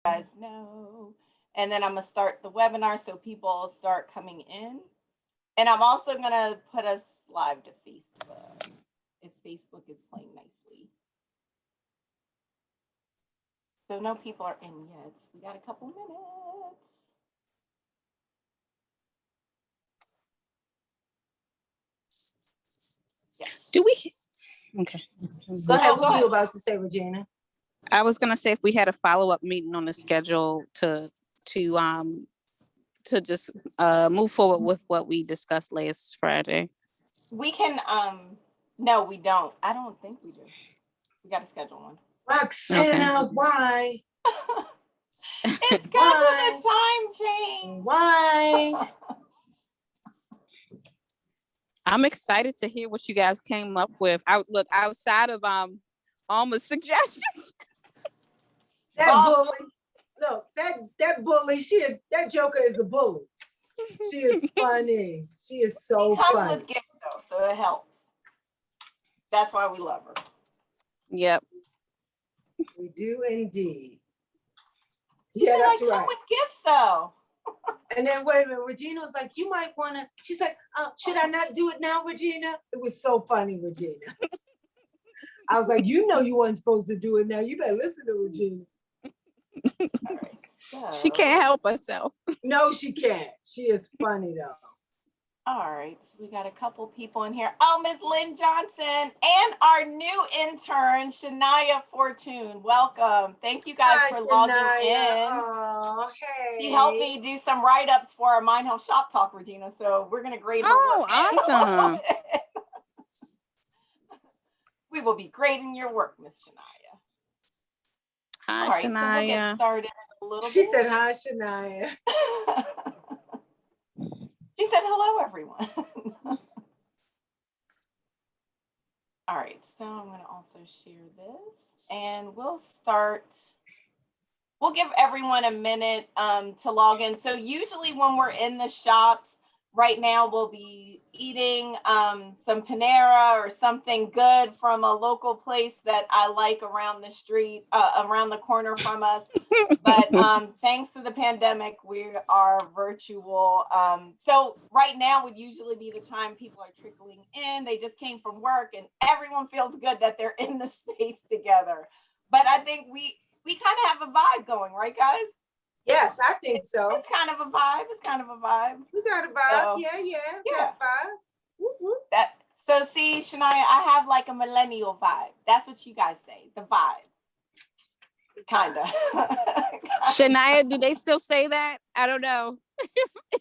guys know. And then I'm going to start the webinar so people start coming in. And I'm also going to put us live to Facebook if Facebook is playing nicely. So no people are in yet. We got a couple minutes. Yes. Do we? Okay. Go ahead. What were you about to say, Regina? I was gonna say if we had a follow-up meeting on the schedule to just move forward with what we discussed last Friday. We can no, we don't. I don't think we do. We got to schedule one. Roxana, okay. Why? It's because of the time change. Why? I'm excited to hear what you guys came up with. Look, outside of Alma's suggestions. That bully. Look, that bully, that joker is a bully. She is funny. She is so funny. She comes with gifts though, so it helps. That's why we love her. Yep. We do indeed. Yeah, that's right. Come with gifts though. And then wait a minute, Regina was like, you might want to, she's like, should I not do it now, Regina? It was so funny, Regina. I was like, you know you weren't supposed to do it now. You better listen to Regina. All right, so. She can't help herself. No, she can't. She is funny though. All right, so we got a couple people in here. Oh, Ms. Lynn Johnson and our new intern, Shania Fortune. Welcome. Thank you guys for logging in. Oh, hey. She helped me do some write-ups for our Mind Health Shop Talk, Regina. So we're going to grade her work. Awesome. We will be grading your work, Miss Shania. Hi, all right, Shania. So we'll get started a little bit. She said, hi, Shania. She said, hello, everyone. All right, so I'm going to also share this and we'll give everyone a minute to log in. So usually when we're in the shops right now, we'll be eating some Panera or something good from a local place that I like around the street, around the corner from us. But thanks to the pandemic, we are virtual. So right now would usually be the time people are trickling in. They just came from work and everyone feels good that they're in the space together. But I think we kind of have a vibe going, right, guys? Yes, I think so. It's kind of a vibe. We got a vibe. So, yeah. Got a vibe. Whoop, whoop. So see, Shania, I have like a millennial vibe. That's what you guys say, the vibe. Kind of. Shania, do they still say that? I don't know.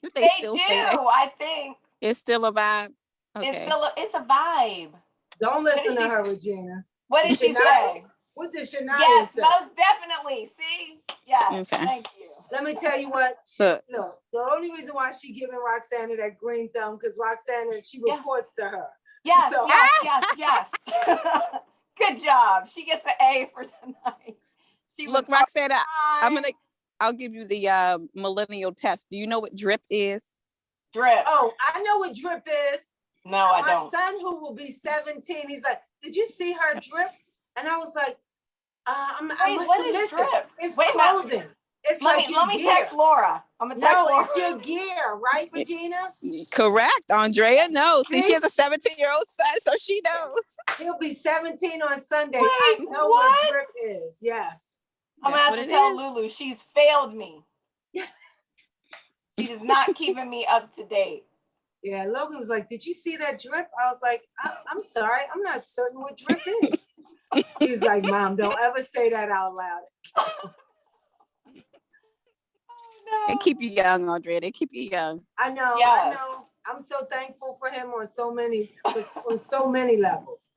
If they still do, say that. I think. It's still a vibe. Okay. It's a vibe. Don't listen to her, Regina. What did she say? What did Shania yes, say? Most definitely. See? Yes, okay. Thank you. Let me tell you what. Look, the only reason why she giving Roxana that green thumb, because Roxana, she reports to her. Yes, so, yes. Good job. She gets an A for tonight. Look, Roxana, I'll give you the millennial test. Do you know what drip is? Drip. Oh, I know what drip is. No, I don't. My son, who will be 17, he's like, did you see her drip? And I was like, I must have missed it. It's clothing. It's let me text Laura. I'm gonna text Laura. It's your gear, right, Regina? Correct, Andrea. No, see, she has a 17-year-old son, so she knows. He'll be 17 on Sunday. I know what drip is. Yes. I'm gonna have to tell Lulu. She's failed me. She's not keeping me up to date. Yeah, Logan was like, did you see that drip? I was like, I'm sorry, I'm not certain what drip is. He was like, Mom, don't ever say that out loud. Oh, no. They keep you young, Andrea. They keep you young. I know. Yes. I know. I'm so thankful for him on so many levels.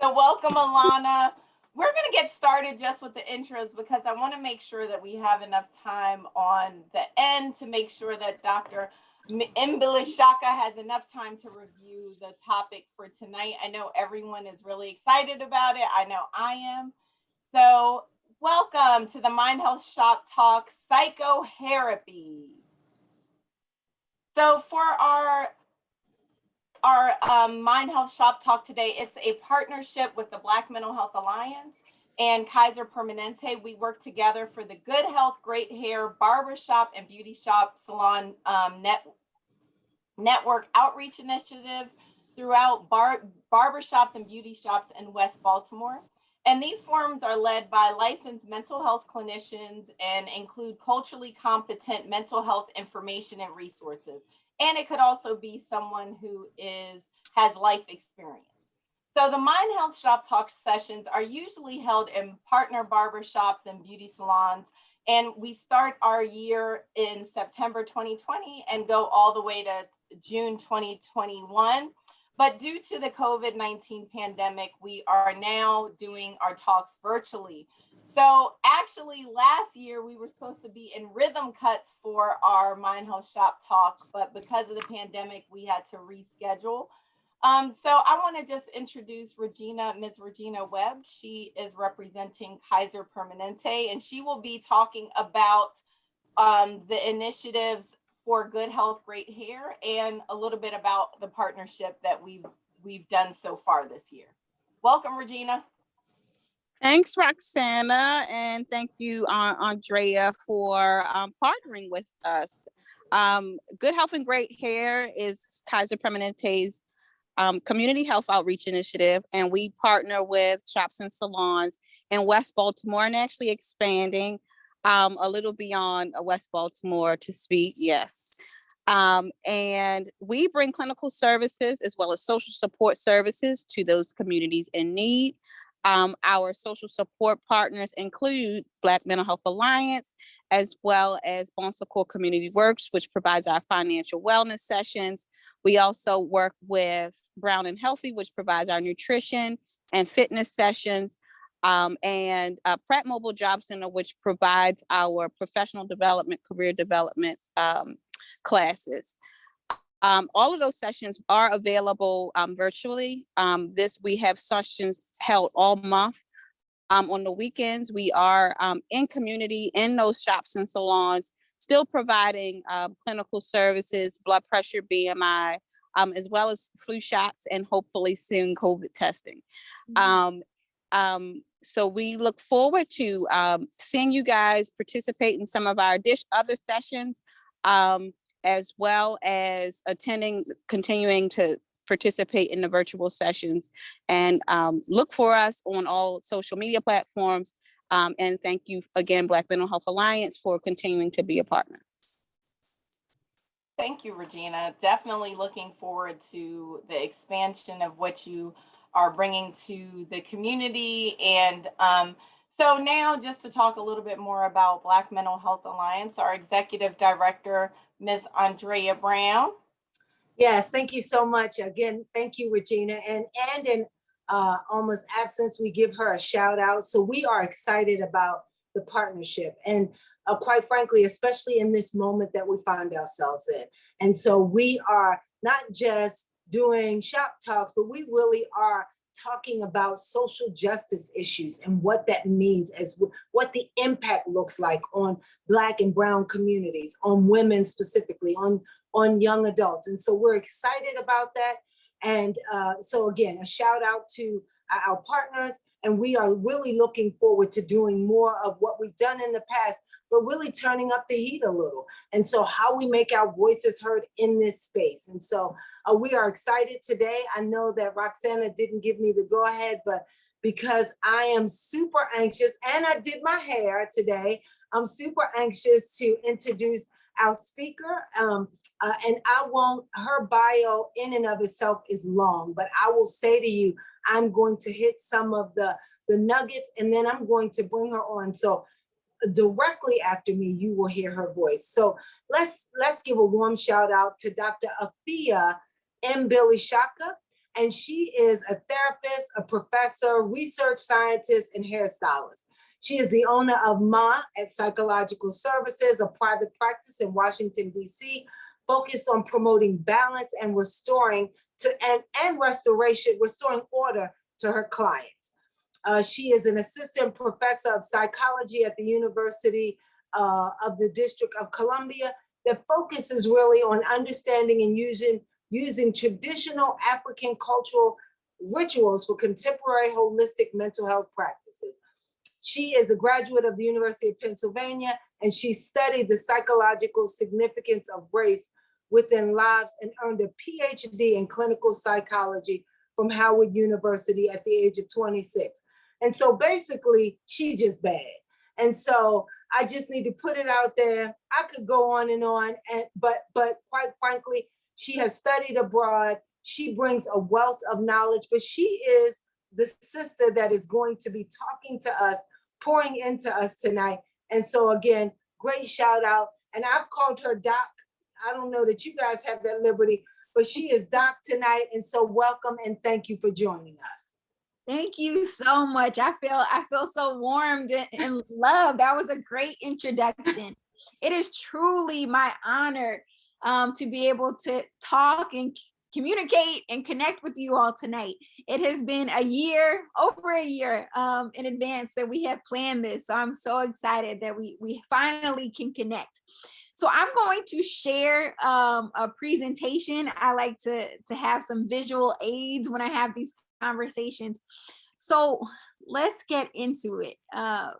So welcome, Alana. We're going to get started just with the intros because I want to make sure that we have enough time on the end to make sure that Dr. Mbilishaka has enough time to review the topic for tonight. I know everyone is really excited about it. I know I am. So welcome to the Mind Health Shop Talk PsychoHairapy. So for our our Mind Health Shop Talk today. It's a partnership with the Black Mental Health Alliance and Kaiser Permanente. We work together for the Good Health, Great Hair Barbershop and Beauty Shop Salon network outreach initiatives throughout barbershops and beauty shops in West Baltimore. And these forums are led by licensed mental health clinicians and include culturally competent mental health information and resources. And it could also be someone who has life experience. So the Mind Health Shop Talk sessions are usually held in partner barbershops and beauty salons. And we start our year in September 2020 and go all the way to June 2021. But due to the COVID-19 pandemic, we are now doing our talks virtually. So actually last year we were supposed to be in rhythm cuts for our Mind Health Shop Talk, but because of the pandemic, we had to reschedule. So I want to just introduce Ms. Regina Webb. She is representing Kaiser Permanente, and she will be talking about the initiatives for good health, great hair, and a little bit about the partnership that we've done so far this year. Welcome, Regina. Thanks, Roxana, and thank you, Andrea, for partnering with us. Good Health and Great Hair is Kaiser Permanente's community health outreach initiative, and we partner with shops and salons in West Baltimore and actually expanding a little beyond West Baltimore to speak. Yes. And we bring clinical services as well as social support services to those communities in need. Our social support partners include Black Mental Health Alliance, as well as Bon Secours Community Works, which provides our financial wellness sessions. We also work with Brown and Healthy, which provides our nutrition and fitness sessions, and Pratt Mobile Job Center, which provides our professional development, career development classes. All of those sessions are available virtually. We have sessions held all month. On the weekends, we are in community in those shops and salons, still providing clinical services, blood pressure, BMI, as well as flu shots and hopefully soon COVID testing. So we look forward to seeing you guys participate in some of our other sessions, as well as continuing to participate in the virtual sessions, and look for us on all social media platforms. And thank you again, Black Mental Health Alliance, for continuing to be a partner. Thank you, Regina. Definitely looking forward to the expansion of what you are bringing to the community. And so now just to talk a little bit more about Black Mental Health Alliance, our executive director, Ms. Andrea Brown. Yes, thank you so much. Again, thank you, Regina. And in almost absence, we give her a shout out. So we are excited about the partnership. And quite frankly, especially in this moment that we find ourselves in. And so we are not just doing shop talks, but we really are talking about social justice issues and what that means, as what the impact looks like on Black and Brown communities, on women specifically, on young adults. And so we're excited about that. And so again, a shout out to our partners, and we are really looking forward to doing more of what we've done in the past, but really turning up the heat a little. And so how we make our voices heard in this space. And so we are excited today. I know that Roxana didn't give me the go ahead, but because I am super anxious and I did my hair today, I'm super anxious to introduce our speaker. And her bio in and of itself is long, but I will say to you, I'm going to hit some of the nuggets, and then I'm going to bring her on. So directly after me, you will hear her voice. So let's give a warm shout out to Dr. Afiya Mbilishaka. And she is a therapist, a professor, research scientist, and hairstylist. She is the owner of Ma at Psychological Services, a private practice in Washington, D.C., focused on promoting balance and restoring order to her clients. She is an assistant professor of psychology at the University of the District of Columbia that focuses really on understanding and using using traditional African cultural rituals for contemporary holistic mental health practices. She is a graduate of the University of Pennsylvania, and she studied the psychological significance of race within lives and earned a PhD in clinical psychology from Howard University at the age of 26. And so basically, she just bad. And so I just need to put it out there. I could go on, but quite frankly, she has studied abroad. She brings a wealth of knowledge, but she is the sister that is going to be talking to us, pouring into us tonight. And so again, great shout out. And I've called her Doc. I don't know that you guys have that liberty, but she is Doc tonight. And so welcome and thank you for joining us. Thank you so much. I feel so warmed and loved. That was a great introduction. It is truly my honor to be able to talk and communicate and connect with you all tonight. It has been over a year in advance that we have planned this. So I'm so excited that we finally can connect. So I'm going to share a presentation. I like to have some visual aids when I have these conversations. So let's get into it. All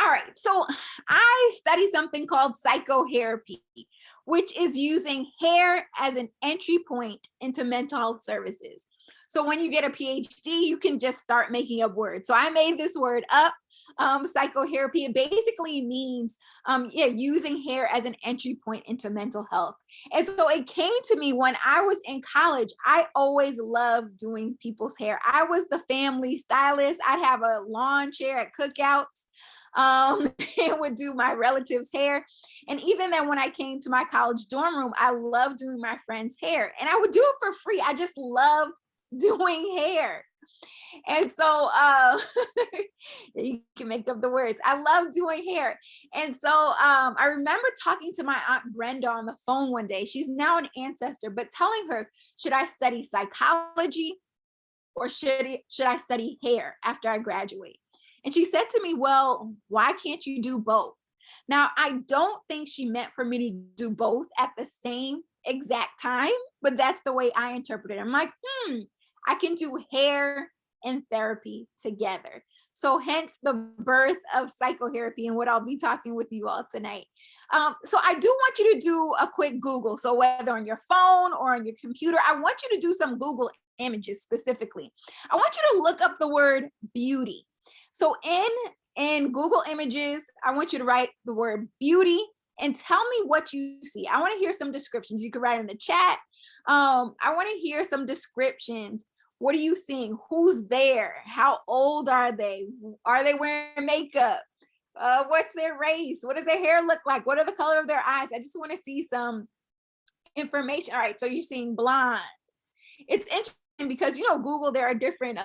right, so I study something called PsychoHairapy, which is using hair as an entry point into mental health services. So when you get a PhD, you can just start making up words. So I made this word up, PsychoHairapy. It basically means using hair as an entry point into mental health. And so it came to me when I was in college. I always loved doing people's hair. I was the family stylist. I'd have a lawn chair at cookouts. And would do my relatives' hair. And even then when I came to my college dorm room, I loved doing my friends' hair. And I would do it for free. I just loved doing hair. And so you can make up the words. I love doing hair. And so I remember talking to my Aunt Brenda on the phone one day. She's now an ancestor, but telling her, should I study psychology or should I study hair after I graduate? And she said to me, well, why can't you do both? Now, I don't think she meant for me to do both at the same exact time, but that's the way I interpret it. I'm like, I can do hair and therapy together. So hence the birth of PsychoHairapy and what I'll be talking with you all tonight. So I do want you to do a quick Google. So whether on your phone or on your computer, I want you to do some Google images specifically. I want you to look up the word beauty. So in Google Images, I want you to write the word beauty and tell me what you see. I want to hear some descriptions. You can write in the chat. I want to hear some descriptions. What are you seeing? Who's there? How old are they? Are they wearing makeup? What's their race? What does their hair look like? What are the color of their eyes? I just want to see some information. All right, so you're seeing blonde. It's interesting because, Google, there are different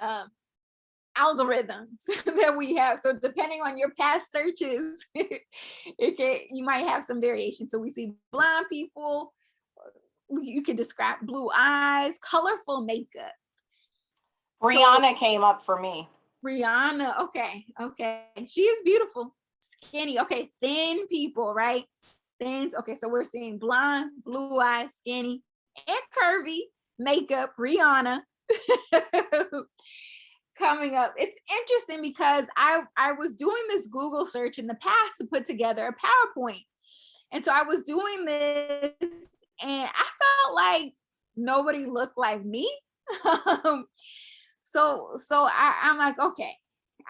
algorithms that we have. So depending on your past searches, you might have some variation. So we see blonde people. You could describe blue eyes, colorful makeup. Rihanna came up for me. Rihanna, okay. She is beautiful. Skinny, okay. Thin people, right? Thin, okay, so we're seeing blonde, blue eyes, skinny, and curvy makeup, Rihanna. Coming up. It's interesting because I was doing this Google search in the past to put together a PowerPoint. And so I was doing this and I felt like nobody looked like me. So I'm like, okay,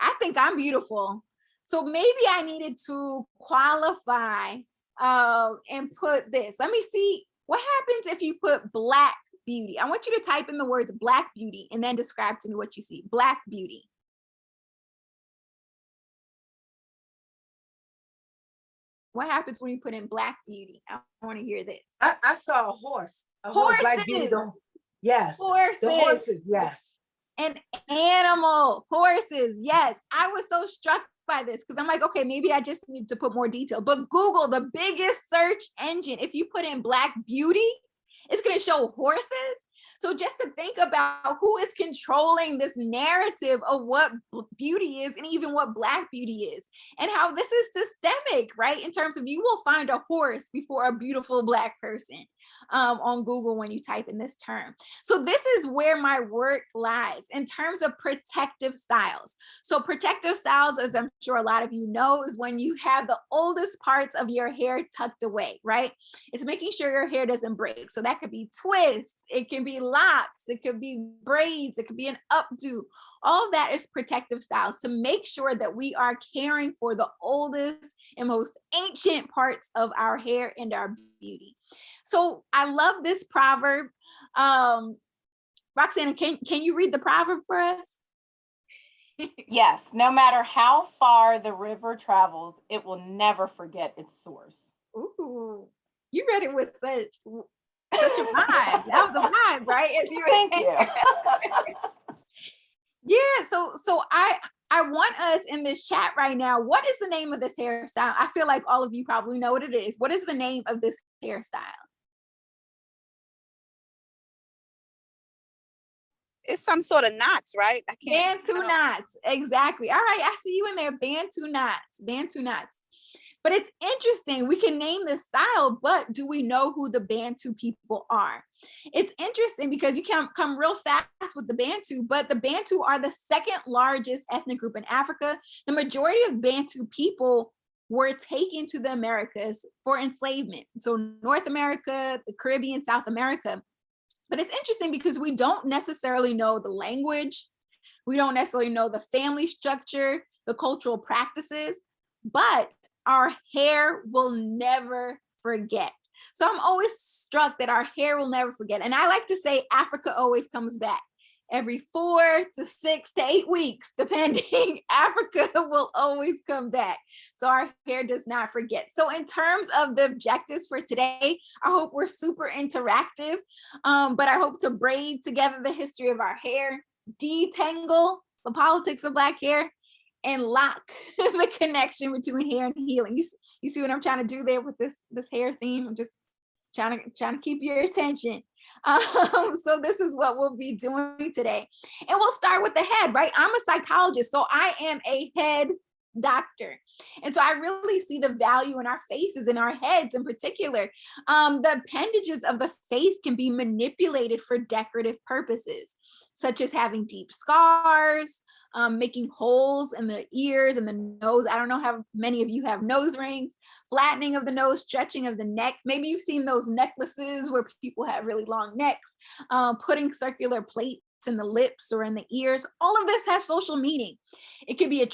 I think I'm beautiful. So maybe I needed to qualify and put this. Let me see what happens if you put Black beauty. I want you to type in the words Black beauty and then describe to me what you see. Black beauty. What happens when you put in Black beauty? I want to hear this. I saw a horse. Horses. Black beauty. Yes. Horses. The horses. Yes. An animal. Horses. Yes. I was so struck by this because I'm like, okay, maybe I just need to put more detail. But Google, the biggest search engine, if you put in Black beauty, it's going to show horses. So just to think about who is controlling this narrative of what beauty is and even what Black beauty is, and how this is systemic, right? In terms of, you will find a horse before a beautiful Black person on Google when you type in this term. So this is where my work lies in terms of protective styles. So protective styles, as I'm sure a lot of you know, is when you have the oldest parts of your hair tucked away, right? It's making sure your hair doesn't break. So that could be twists, it can be locks, it could be braids, it could be an updo. All of that is protective styles to make sure that we are caring for the oldest and most ancient parts of our hair and our beauty. So I love this proverb. Roxana, can you read the proverb for us? Yes, no matter how far the river travels, it will never forget its source. Ooh, you read it with such a vibe. That was a vibe, right? As you were Thank saying. you. Yeah, so I want us in this chat right now. What is the name of this hairstyle? I feel like all of you probably know what it is. What is the name of this hairstyle? It's some sort of knots, right? I can't. Bantu knots. Exactly. All right, I see you in there. Bantu knots. Bantu knots. But it's interesting. We can name this style, but do we know who the Bantu people are? It's interesting because you can come real fast with the Bantu, but the Bantu are the second largest ethnic group in Africa. The majority of Bantu people were taken to the Americas for enslavement. So North America, the Caribbean, South America. But it's interesting because we don't necessarily know the language. We don't necessarily know the family structure, the cultural practices, but our hair will never forget. So I'm always struck that our hair will never forget. And I like to say Africa always comes back. Every 4 to 6 to 8 weeks, depending, Africa will always come back. So our hair does not forget. So in terms of the objectives for today, I hope we're super interactive, but I hope to braid together the history of our hair, detangle the politics of Black hair, and lock the connection between hair and healing. You see what I'm trying to do there with this hair theme? I'm just trying to keep your attention. So this is what we'll be doing today. And we'll start with the head, right? I'm a psychologist, so I am a head doctor. And so I really see the value in our faces, in our heads in particular. The appendages of the face can be manipulated for decorative purposes, such as having deep scars, making holes in the ears and the nose. I don't know how many of you have nose rings, flattening of the nose, stretching of the neck. Maybe you've seen those necklaces where people have really long necks, putting circular plates in the lips or in the ears. All of this has social meaning. It could be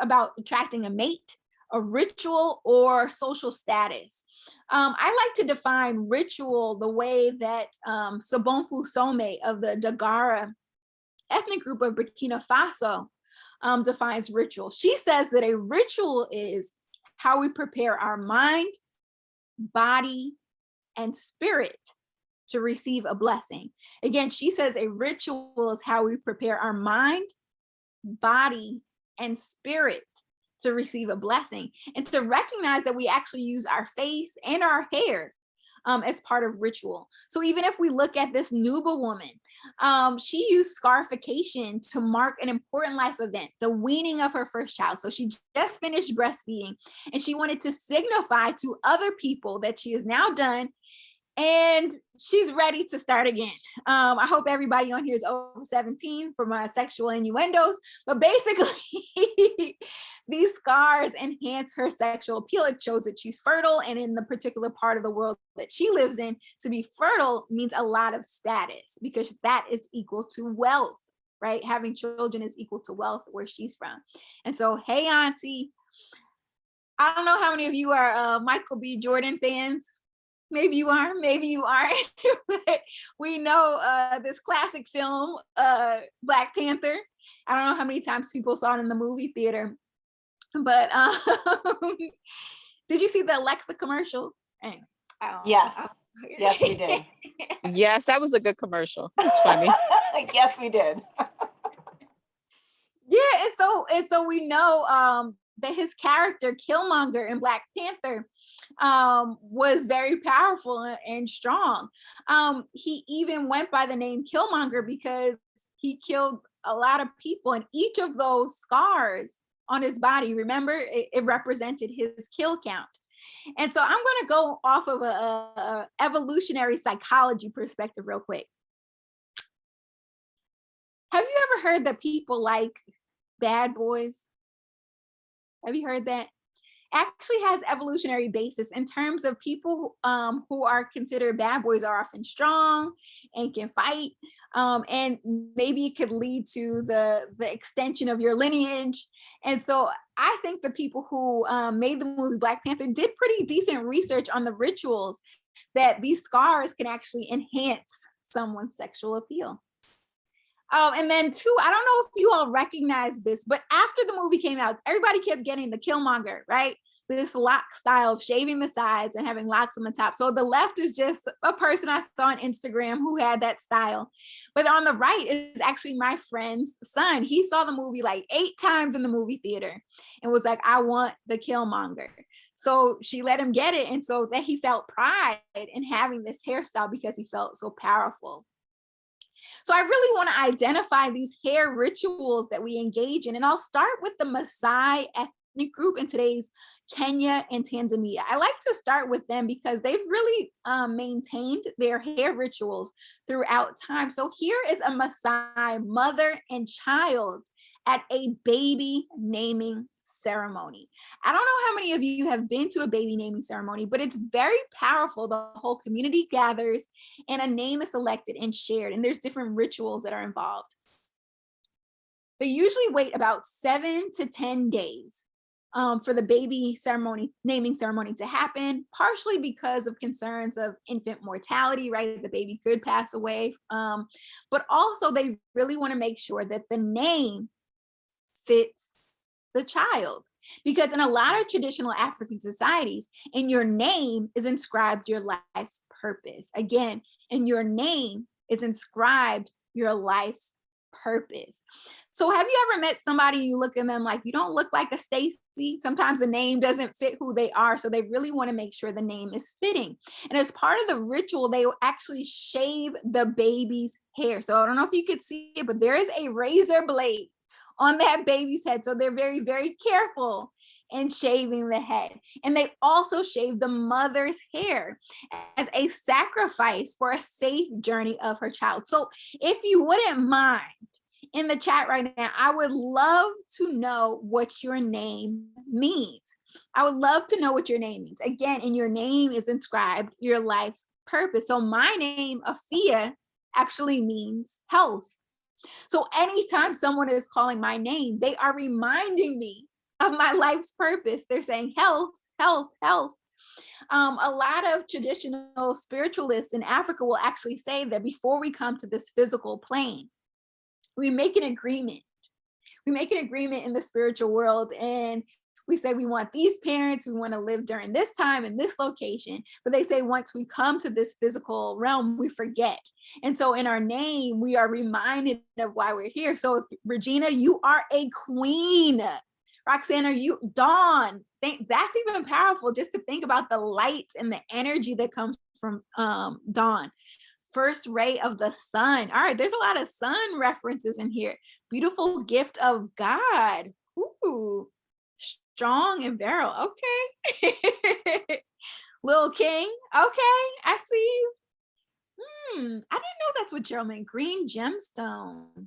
about attracting a mate, a ritual, or social status. I like to define ritual the way that Sobonfu Some of the Dagara ethnic group of Burkina Faso defines ritual. She says that a ritual is how we prepare our mind, body, and spirit to receive a blessing. Again, she says a ritual is how we prepare our mind, body, and spirit to receive a blessing, and to recognize that we actually use our face and our hair as part of ritual. So even if we look at this Nuba woman, she used scarification to mark an important life event, the weaning of her first child. So she just finished breastfeeding, and she wanted to signify to other people that she is now done and she's ready to start again. I hope everybody on here is over 17 for my sexual innuendos, but basically these scars enhance her sexual appeal. It shows that she's fertile, and in the particular part of the world that she lives in, to be fertile means a lot of status, because that is equal to wealth, right? Having children is equal to wealth where she's from. And so, hey, auntie, I don't know how many of you are Michael B. Jordan fans. Maybe you are, maybe you aren't. But we know this classic film, Black Panther. I don't know how many times people saw it in the movie theater, but did you see the Alexa commercial? Anyway, yes, yes, we did. Yes, that was a good commercial. It's funny. Yes, we did. Yeah, and so we know that his character Killmonger in Black Panther was very powerful and strong. He even went by the name Killmonger because he killed a lot of people, and each of those scars on his body, remember, it represented his kill count. And so I'm going to go off of a evolutionary psychology perspective real quick. Have you ever heard that people like bad boys? Have you heard that? Actually has evolutionary basis in terms of people who are considered bad boys are often strong and can fight, and maybe it could lead to the extension of your lineage. And so I think the people who made the movie Black Panther did pretty decent research on the rituals that these scars can actually enhance someone's sexual appeal. And then two, I don't know if you all recognize this, but after the movie came out, everybody kept getting the Killmonger, right? This lock style of shaving the sides and having locks on the top. So the left is just a person I saw on Instagram who had that style. But on the right is actually my friend's son. He saw the movie like 8 times in the movie theater and was like, I want the Killmonger. So she let him get it. And so that he felt pride in having this hairstyle because he felt so powerful. So I really want to identify these hair rituals that we engage in. And I'll start with the Maasai ethnic group in today's Kenya and Tanzania. I like to start with them because they've really maintained their hair rituals throughout time. So here is a Maasai mother and child at a baby naming ceremony. I don't know how many of you have been to a baby naming ceremony, but it's very powerful. The whole community gathers and a name is selected and shared, and there's different rituals that are involved. They usually wait about 7 to 10 days for the baby naming ceremony to happen, partially because of concerns of infant mortality, right? The baby could pass away, but also they really want to make sure that the name fits the child, because in a lot of traditional African societies, in your name is inscribed your life's purpose. Again, in your name is inscribed your life's purpose. So have you ever met somebody, you look at them like, you don't look like a Stacy? Sometimes the name doesn't fit who they are, so they really want to make sure the name is fitting. And as part of the ritual, they will actually shave the baby's hair. So I don't know if you could see it, but there is a razor blade on that baby's head. So they're very, very careful in shaving the head. And they also shave the mother's hair as a sacrifice for a safe journey of her child. So if you wouldn't mind, in the chat right now, I would love to know what your name means. I would love to know what your name means. Again, in your name is inscribed your life's purpose. So my name, Afiya, actually means health. So anytime someone is calling my name, they are reminding me of my life's purpose. They're saying health, health, health. A lot of traditional spiritualists in Africa will actually say that before we come to this physical plane, we make an agreement. We make an agreement in the spiritual world, and we say we want these parents, we want to live during this time in this location. But they say once we come to this physical realm, we forget. And so in our name, we are reminded of why we're here. So if, Regina, you are a queen. Roxana, you, Dawn, that's even powerful just to think about the lights and the energy that comes from Dawn. First ray of the sun. All right, there's a lot of sun references in here. Beautiful gift of God. Ooh. Strong and Beryl. Okay. Little King. Okay, I see you. I didn't know that's what Gerald meant. Green gemstone.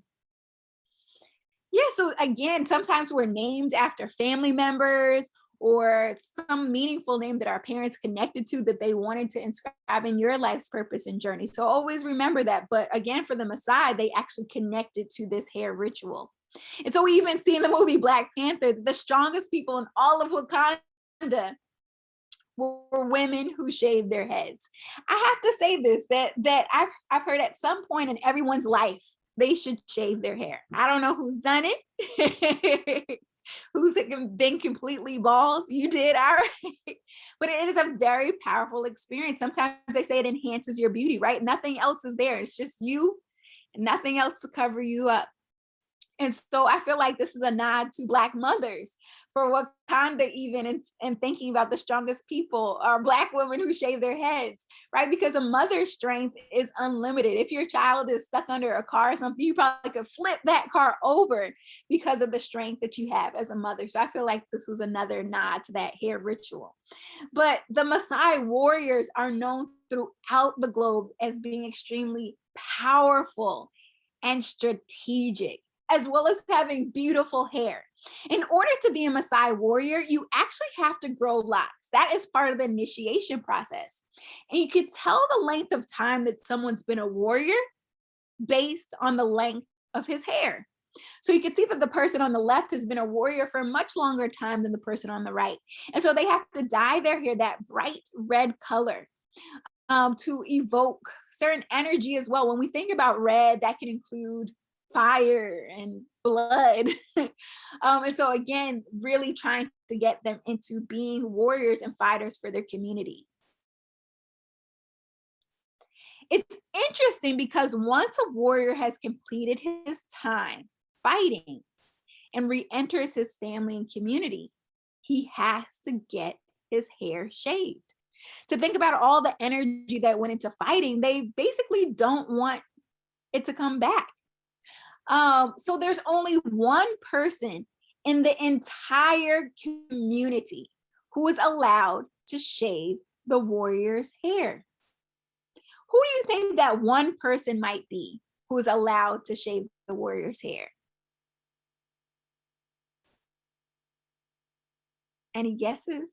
Yeah, so again, sometimes we're named after family members or some meaningful name that our parents connected to that they wanted to inscribe in your life's purpose and journey. So always remember that. But again, for the Maasai, they actually connected to this hair ritual. And so we even see in the movie Black Panther, the strongest people in all of Wakanda were women who shaved their heads. I have to say this, that I've heard at some point in everyone's life, they should shave their hair. I don't know who's done it, who's been completely bald. You did, all right. But it is a very powerful experience. Sometimes they say it enhances your beauty, right? Nothing else is there. It's just you and nothing else to cover you up. And so I feel like this is a nod to Black mothers for Wakanda, even and thinking about the strongest people are Black women who shave their heads, right? Because a mother's strength is unlimited. If your child is stuck under a car or something, you probably could flip that car over because of the strength that you have as a mother. So I feel like this was another nod to that hair ritual. But the Maasai warriors are known throughout the globe as being extremely powerful and strategic, as well as having beautiful hair. In order to be a Maasai warrior, you actually have to grow locks. That is part of the initiation process. And you can tell the length of time that someone's been a warrior based on the length of his hair. So you can see that the person on the left has been a warrior for a much longer time than the person on the right. And so they have to dye their hair that bright red color to evoke certain energy as well. When we think about red, that can include fire and blood. And so again, really trying to get them into being warriors and fighters for their community. It's interesting because once a warrior has completed his time fighting and re-enters his family and community, he has to get his hair shaved. To think about all the energy that went into fighting, they basically don't want it to come back. So there's only one person in the entire community who is allowed to shave the warrior's hair. Who do you think that one person might be who is allowed to shave the warrior's hair? Any guesses?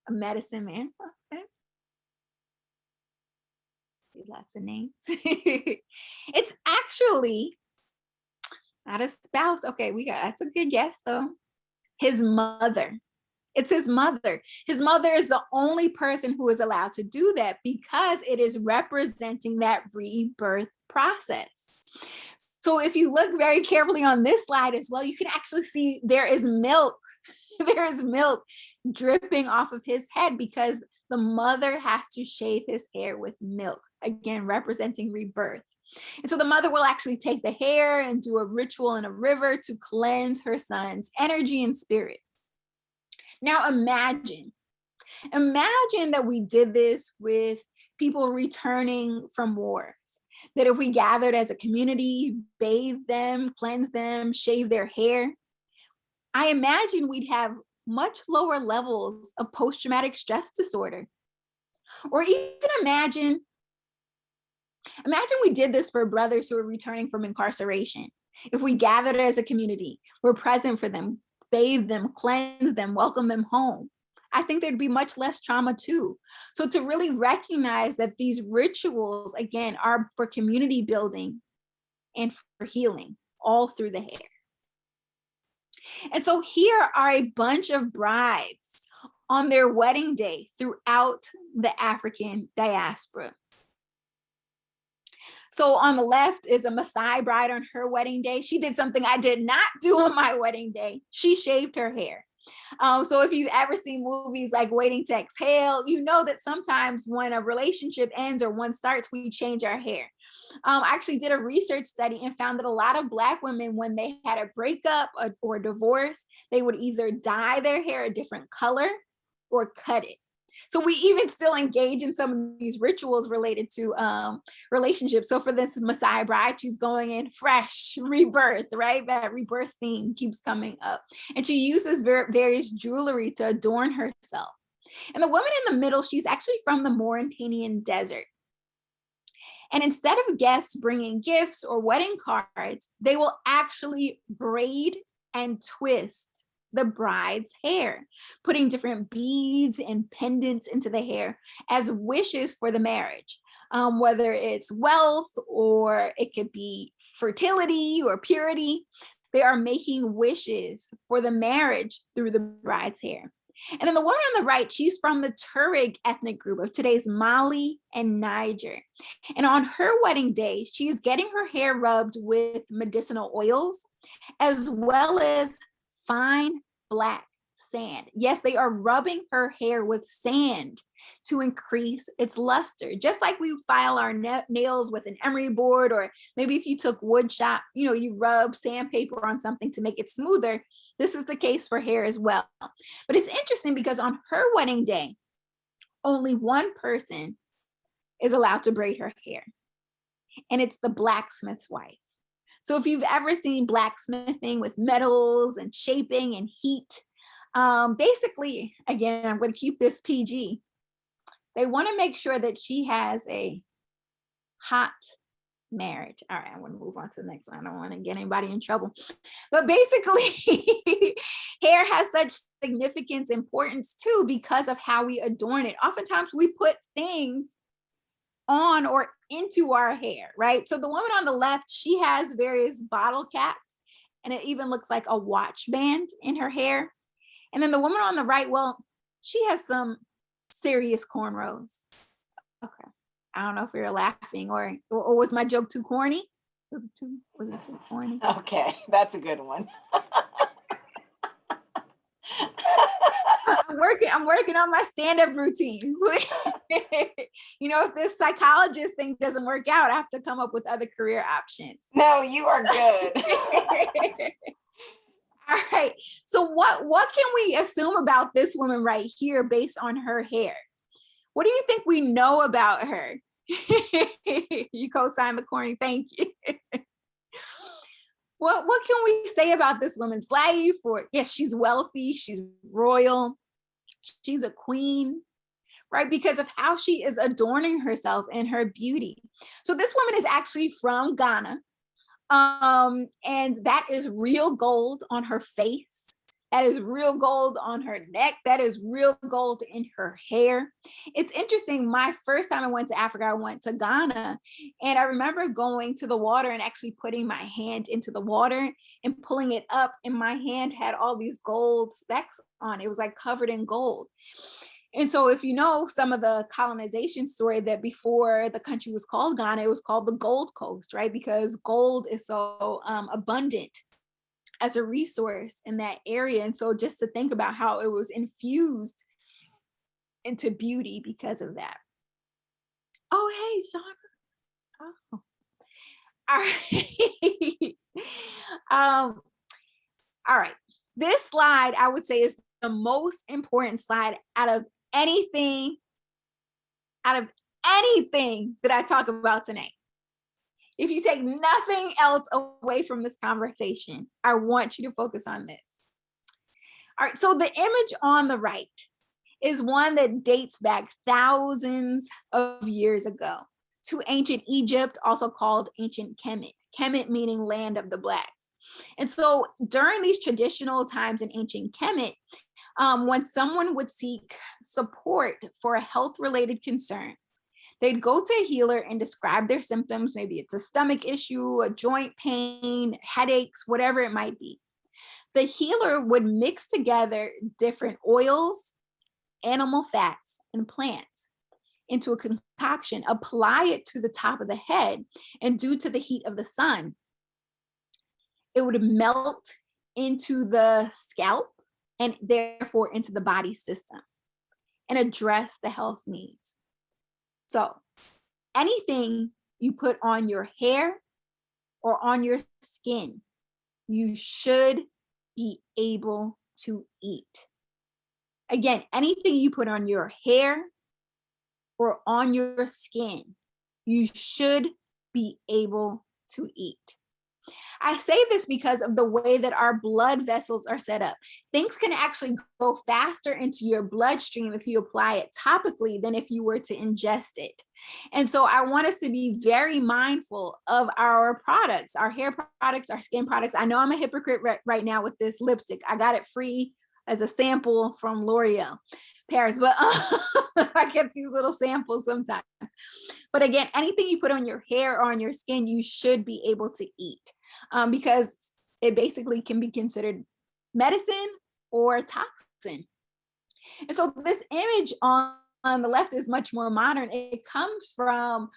A medicine man? Okay. See lots of names. It's actually not a spouse. Okay, that's a good guess though. His mother. It's his mother. His mother is the only person who is allowed to do that because it is representing that rebirth process. So if you look very carefully on this slide as well, you can actually see there is milk. There is milk dripping off of his head because the mother has to shave his hair with milk, again, representing rebirth. And so the mother will actually take the hair and do a ritual in a river to cleanse her son's energy and spirit. Now imagine that we did this with people returning from wars, that if we gathered as a community, bathed them, cleansed them, shaved their hair, I imagine we'd have much lower levels of post-traumatic stress disorder. Or even imagine we did this for brothers who are returning from incarceration. If we gathered as a community, we're present for them, bathe them, cleanse them, welcome them home, I think there'd be much less trauma too. So to really recognize that these rituals, again, are for community building and for healing, all through the hair. And so here are a bunch of brides on their wedding day throughout the African diaspora. So on the left is a Maasai bride on her wedding day. She did something I did not do on my wedding day. She shaved her hair. So if you've ever seen movies like Waiting to Exhale, you know that sometimes when a relationship ends or one starts, we change our hair. I actually did a research study and found that a lot of Black women, when they had a breakup or divorce, they would either dye their hair a different color or cut it. So we even still engage in some of these rituals related to relationships. So for this Maasai bride, she's going in fresh, rebirth, right? That rebirth theme keeps coming up. And she uses various jewelry to adorn herself. And the woman in the middle, she's actually from the Mauritanian desert. And instead of guests bringing gifts or wedding cards, they will actually braid and twist the bride's hair, putting different beads and pendants into the hair as wishes for the marriage, whether it's wealth or it could be fertility or purity. They are making wishes for the marriage through the bride's hair. And then the woman on the right, she's from the Tuareg ethnic group of today's Mali and Niger. And on her wedding day, she's getting her hair rubbed with medicinal oils, as well as fine black sand. Yes, they are rubbing her hair with sand to increase its luster. Just like we file our nails with an emery board, or maybe if you took wood shop, you rub sandpaper on something to make it smoother. This is the case for hair as well. But it's interesting because on her wedding day, only one person is allowed to braid her hair, and it's the blacksmith's wife. So if you've ever seen blacksmithing with metals and shaping and heat, basically, again, I'm going to keep this PG. They want to make sure that she has a hot marriage. All right, I'm going to move on to the next one. I don't want to get anybody in trouble. But basically, hair has such significance, importance too, because of how we adorn it. Oftentimes we put things on or into our hair, right? So the woman on the left, she has various bottle caps, and it even looks like a watch band in her hair. And then the woman on the right, well, she has some serious cornrows. Okay. I don't know if you're laughing or was my joke too corny? Was it too corny? Okay, that's a good one. I'm working on my stand-up routine. If this psychologist thing doesn't work out, I have to come up with other career options. No, you are good. All right. So what can we assume about this woman right here based on her hair? What do you think we know about her? You co-signed the corny. Thank you. What can we say about this woman's life? Or yes, she's wealthy, she's royal, she's a queen, right? Because of how she is adorning herself and her beauty. So this woman is actually from Ghana. And that is real gold on her face. That is real gold on her neck. That is real gold in her hair. It's interesting. My first time I went to Africa, I went to Ghana, and I remember going to the water and actually putting my hand into the water and pulling it up, and my hand had all these gold specks on it. It was like covered in gold. And so if you know some of the colonization story, that before the country was called Ghana, it was called the Gold Coast, right? Because gold is so abundant as a resource in that area. And so just to think about how it was infused into beauty because of that. Oh, hey, Sean. Oh. All right. All right. This slide, I would say, is the most important slide out of anything that I talk about tonight. If you take nothing else away from this conversation, I want you to focus on this. All right, so the image on the right is one that dates back thousands of years ago to ancient Egypt, also called ancient Kemet. Kemet meaning land of the blacks. And so during these traditional times in ancient Kemet, when someone would seek support for a health-related concern, they'd go to a healer and describe their symptoms. Maybe it's a stomach issue, a joint pain, headaches, whatever it might be. The healer would mix together different oils, animal fats, and plants into a concoction, apply it to the top of the head, and due to the heat of the sun, it would melt into the scalp and therefore into the body system and address the health needs. So anything you put on your hair or on your skin, you should be able to eat. Again, anything you put on your hair or on your skin, you should be able to eat. I say this because of the way that our blood vessels are set up. Things can actually go faster into your bloodstream if you apply it topically than if you were to ingest it. And so I want us to be very mindful of our products, our hair products, our skin products. I know I'm a hypocrite right now with this lipstick. I got it free as a sample from L'Oreal Paris, but I get these little samples sometimes. But again, anything you put on your hair or on your skin, you should be able to eat because it basically can be considered medicine or toxin. And so this image on the left is much more modern. It comes from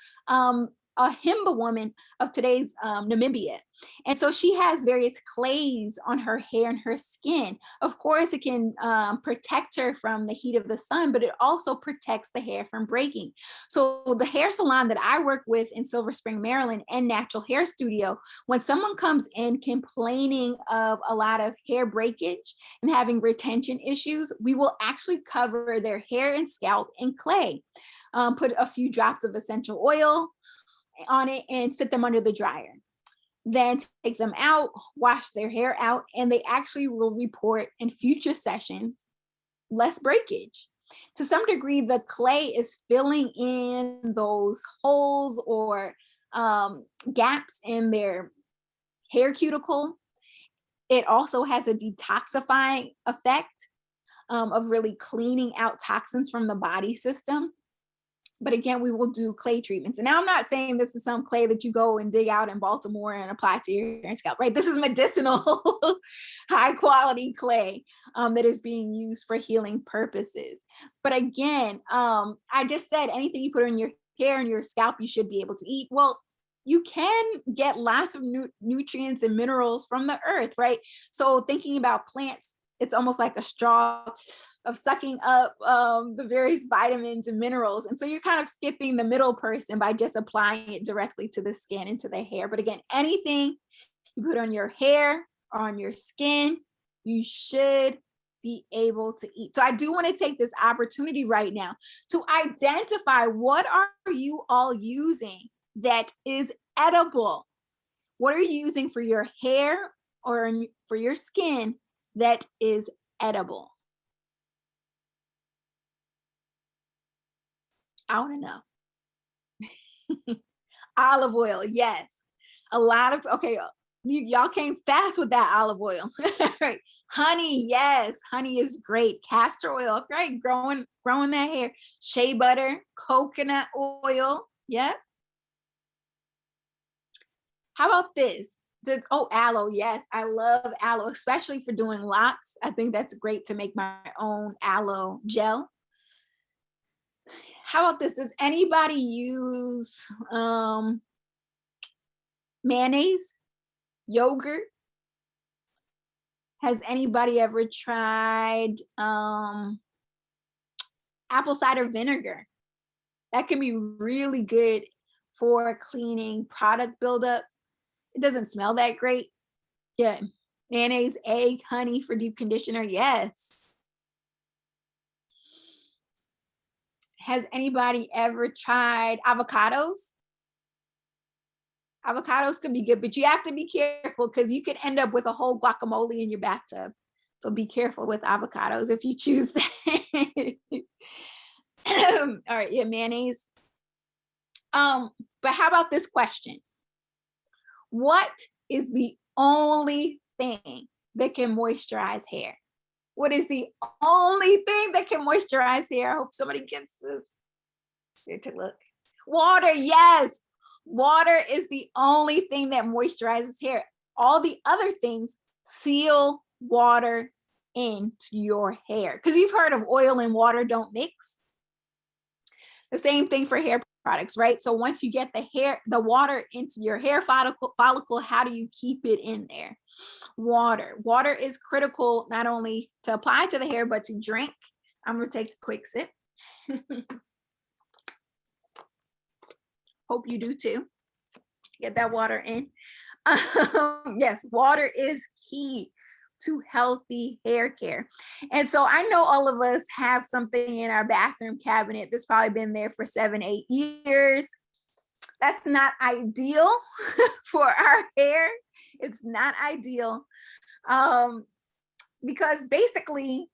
a Himba woman of today's Namibia. And so she has various clays on her hair and her skin. Of course, it can protect her from the heat of the sun, but it also protects the hair from breaking. So the hair salon that I work with in Silver Spring, Maryland, and Natural Hair Studio, when someone comes in complaining of a lot of hair breakage and having retention issues, we will actually cover their hair and scalp in clay. Put a few drops of essential oil on it and sit them under the dryer. Then take them out, wash their hair out, and they actually will report in future sessions less breakage. To some degree, the clay is filling in those holes or gaps in their hair cuticle. It also has a detoxifying effect of really cleaning out toxins from the body system. But again, we will do clay treatments. And now I'm not saying this is some clay that you go and dig out in Baltimore and apply to your hair and scalp, right? This is medicinal, high quality clay that is being used for healing purposes. But again, I just said anything you put on your hair and your scalp, you should be able to eat. Well, you can get lots of nutrients and minerals from the earth, right? So thinking about plants, it's almost like a straw of sucking up the various vitamins and minerals. And so you're kind of skipping the middle person by just applying it directly to the skin and to the hair. But again, anything you put on your hair or on your skin, you should be able to eat. So I do want to take this opportunity right now to identify what are you all using that is edible? What are you using for your hair or for your skin that is edible? I want to know. Olive oil, yes. A lot of, okay, y'all came fast with that olive oil. Right. Honey, yes, honey is great. Castor oil, right? Growing that hair. Shea butter, coconut oil, yeah. How about this? Aloe, yes, I love aloe, especially for doing locks. I think that's great to make my own aloe gel. How about this? Does anybody use mayonnaise, yogurt? Has anybody ever tried apple cider vinegar? That can be really good for cleaning product buildup. It doesn't smell that great. Yeah, mayonnaise, egg, honey for deep conditioner, yes. Has anybody ever tried avocados? Avocados can be good, but you have to be careful because you can end up with a whole guacamole in your bathtub. So be careful with avocados if you choose that. All right, yeah, mayonnaise. But how about this question? What is the only thing that can moisturize hair? What is the only thing that can moisturize hair? I hope somebody gets this. Here to look. Water, yes. Water is the only thing that moisturizes hair. All the other things seal water into your hair. Because you've heard of oil and water don't mix. The same thing for hair products, right? So once you get the water into your hair follicle, how do you keep it in there? Water. Water is critical not only to apply to the hair, but to drink. I'm going to take a quick sip. Hope you do too. Get that water in. Yes, water is key to healthy hair care. And so I know all of us have something in our bathroom cabinet that's probably been there for 7-8 years. That's not ideal for our hair. It's not ideal because basically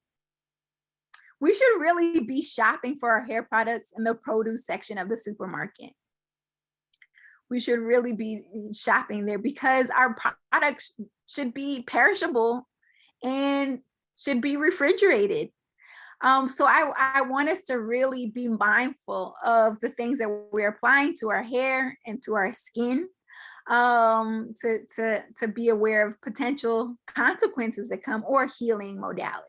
we should really be shopping for our hair products in the produce section of the supermarket. We should really be shopping there because our products should be perishable and should be refrigerated. So I want us to really be mindful of the things that we're applying to our hair and to our skin, to be aware of potential consequences that come or healing modalities.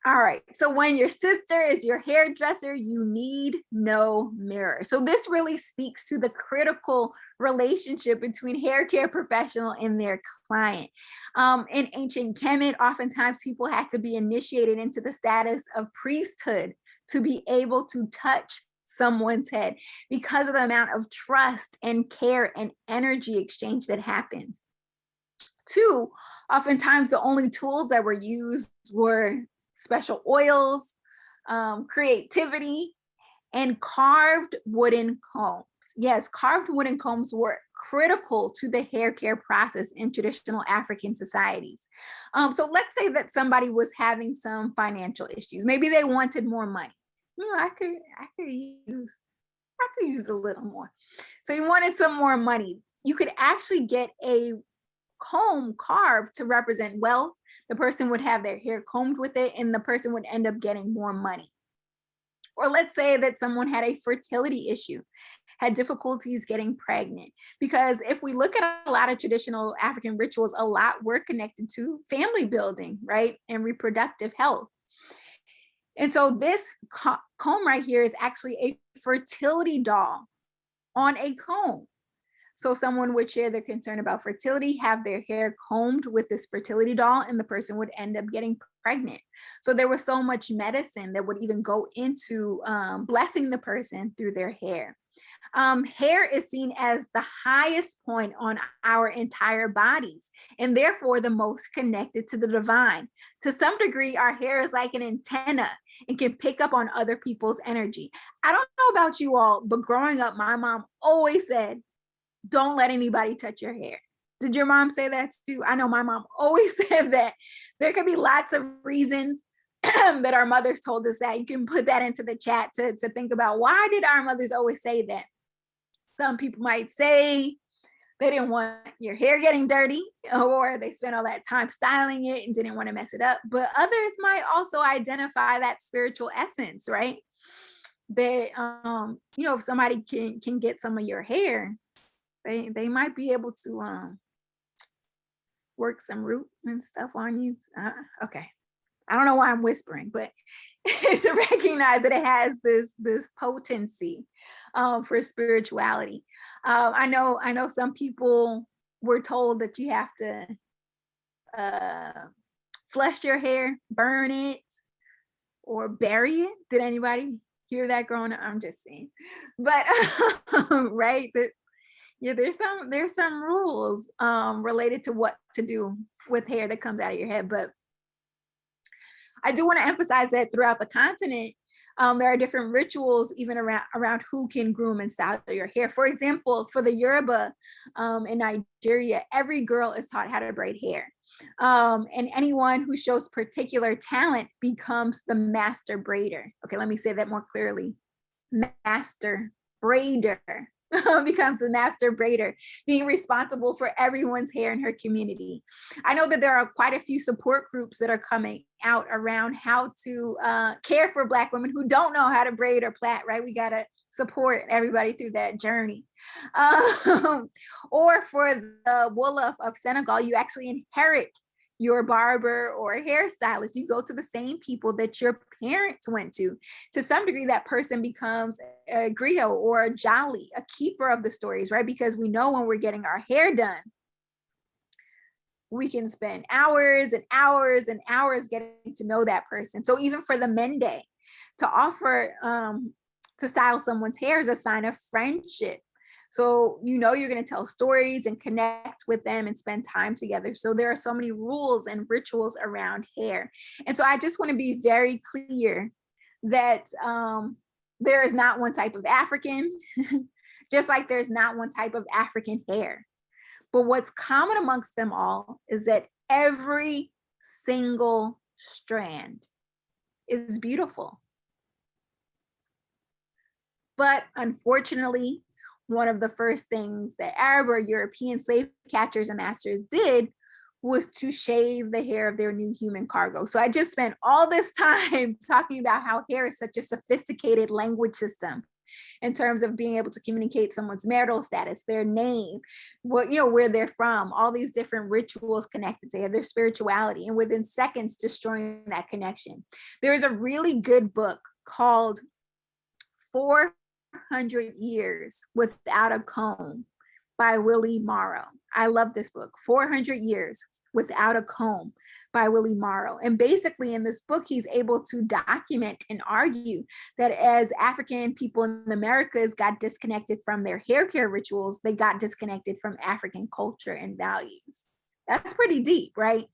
All right. So when your sister is your hairdresser, you need no mirror. So this really speaks to the critical relationship between hair care professional and their client. In ancient Kemet, oftentimes people had to be initiated into the status of priesthood to be able to touch someone's head because of the amount of trust and care and energy exchange that happens. Two, oftentimes the only tools that were used were special oils, creativity, and carved wooden combs. Yes, carved wooden combs were critical to the hair care process in traditional African societies. So let's say that somebody was having some financial issues. Maybe they wanted more money. I could use a little more. So you wanted some more money. You could actually get a comb carved to represent wealth. The person would have their hair combed with it, and the person would end up getting more money. Or let's say that someone had a fertility issue, had difficulties getting pregnant. Because if we look at a lot of traditional African rituals, a lot were connected to family building, right? And reproductive health. And so this comb right here is actually a fertility doll on a comb. So someone would share their concern about fertility, have their hair combed with this fertility doll, and the person would end up getting pregnant. So there was so much medicine that would even go into blessing the person through their hair. Hair is seen as the highest point on our entire bodies, and therefore the most connected to the divine. To some degree, our hair is like an antenna and can pick up on other people's energy. I don't know about you all, but growing up, my mom always said, don't let anybody touch your hair. Did your mom say that too? I know my mom always said that. There could be lots of reasons that our mothers told us that. You can put that into the chat to think about, why did our mothers always say that? Some people might say they didn't want your hair getting dirty, or they spent all that time styling it and didn't want to mess it up. But others might also identify that spiritual essence, right? That, if somebody can get some of your hair, they might be able to work some root and stuff on you. Okay. I don't know why I'm whispering, but to recognize that it has this potency for spirituality. I know some people were told that you have to flush your hair, burn it, or bury it. Did anybody hear that growing up? I'm just saying, but right. Yeah, there's some rules related to what to do with hair that comes out of your head. But I do want to emphasize that throughout the continent, there are different rituals even around who can groom and style your hair. For example, for the Yoruba in Nigeria, every girl is taught how to braid hair. And anyone who shows particular talent becomes the master braider. Okay, let me say that more clearly. Master braider. Becomes the master braider, being responsible for everyone's hair in her community. I know that there are quite a few support groups that are coming out around how to care for Black women who don't know how to braid or plait, right? We got to support everybody through that journey. Or for the Wolof of Senegal, you actually inherit your barber or hairstylist. You go to the same people that your parents went to. To some degree, that person becomes a griot or a jolly, a keeper of the stories, right? Because we know when we're getting our hair done, we can spend hours and hours and hours getting to know that person. So even for the Mende, to offer to style someone's hair is a sign of friendship. So you're going to tell stories and connect with them and spend time together. So there are so many rules and rituals around hair. And so I just want to be very clear that there is not one type of African, just like there's not one type of African hair. But what's common amongst them all is that every single strand is beautiful. But unfortunately, one of the first things that Arab or European slave catchers and masters did was to shave the hair of their new human cargo. So I just spent all this time talking about how hair is such a sophisticated language system. in terms of being able to communicate someone's marital status, their name, what, you know, where they're from, all these different rituals connected to their spirituality, and within seconds destroying that connection. There is a really good book called 400 Years Without a Comb by Willie Morrow. I love this book, 400 Years Without a Comb by Willie Morrow. And basically in this book, he's able to document and argue that as African people in the Americas got disconnected from their hair care rituals, they got disconnected from African culture and values. That's pretty deep, right?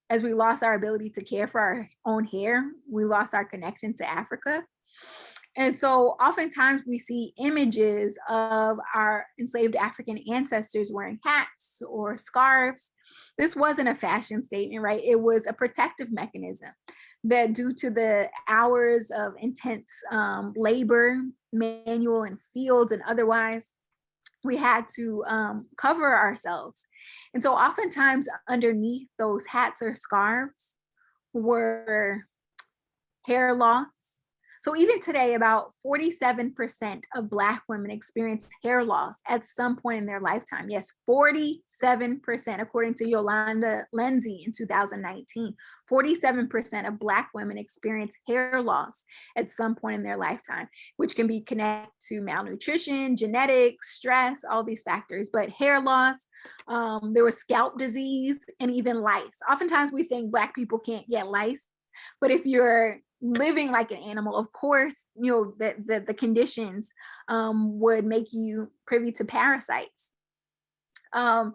As we lost our ability to care for our own hair, we lost our connection to Africa. And so oftentimes we see images of our enslaved African ancestors wearing hats or scarves. This wasn't a fashion statement, right? It was a protective mechanism that, due to the hours of intense labor, manual in fields and otherwise, we had to cover ourselves. And so oftentimes underneath those hats or scarves were hair loss. So even today, about 47% of Black women experience hair loss at some point in their lifetime. Yes, 47%, according to Yolanda Lindsay in 2019. 47% of Black women experience hair loss at some point in their lifetime, which can be connected to malnutrition, genetics, stress, all these factors. But hair loss, there was scalp disease, and even lice. Oftentimes we think Black people can't get lice, but if you're living like an animal, of course, you know, that the conditions would make you privy to parasites. And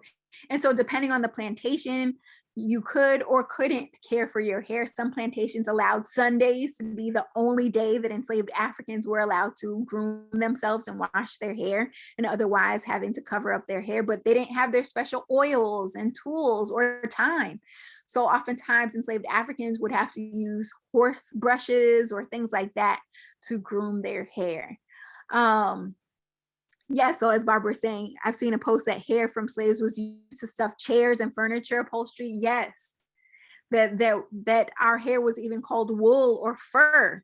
so depending on the plantation, you could or couldn't care for your hair. Some plantations allowed Sundays to be the only day that enslaved Africans were allowed to groom themselves and wash their hair, and otherwise having to cover up their hair, but they didn't have their special oils and tools or time. So oftentimes enslaved Africans would have to use horse brushes or things like that to groom their hair. Yeah, so as Barbara was saying, I've seen a post that hair from slaves was used to stuff chairs and furniture upholstery. Yes, that our hair was even called wool or fur,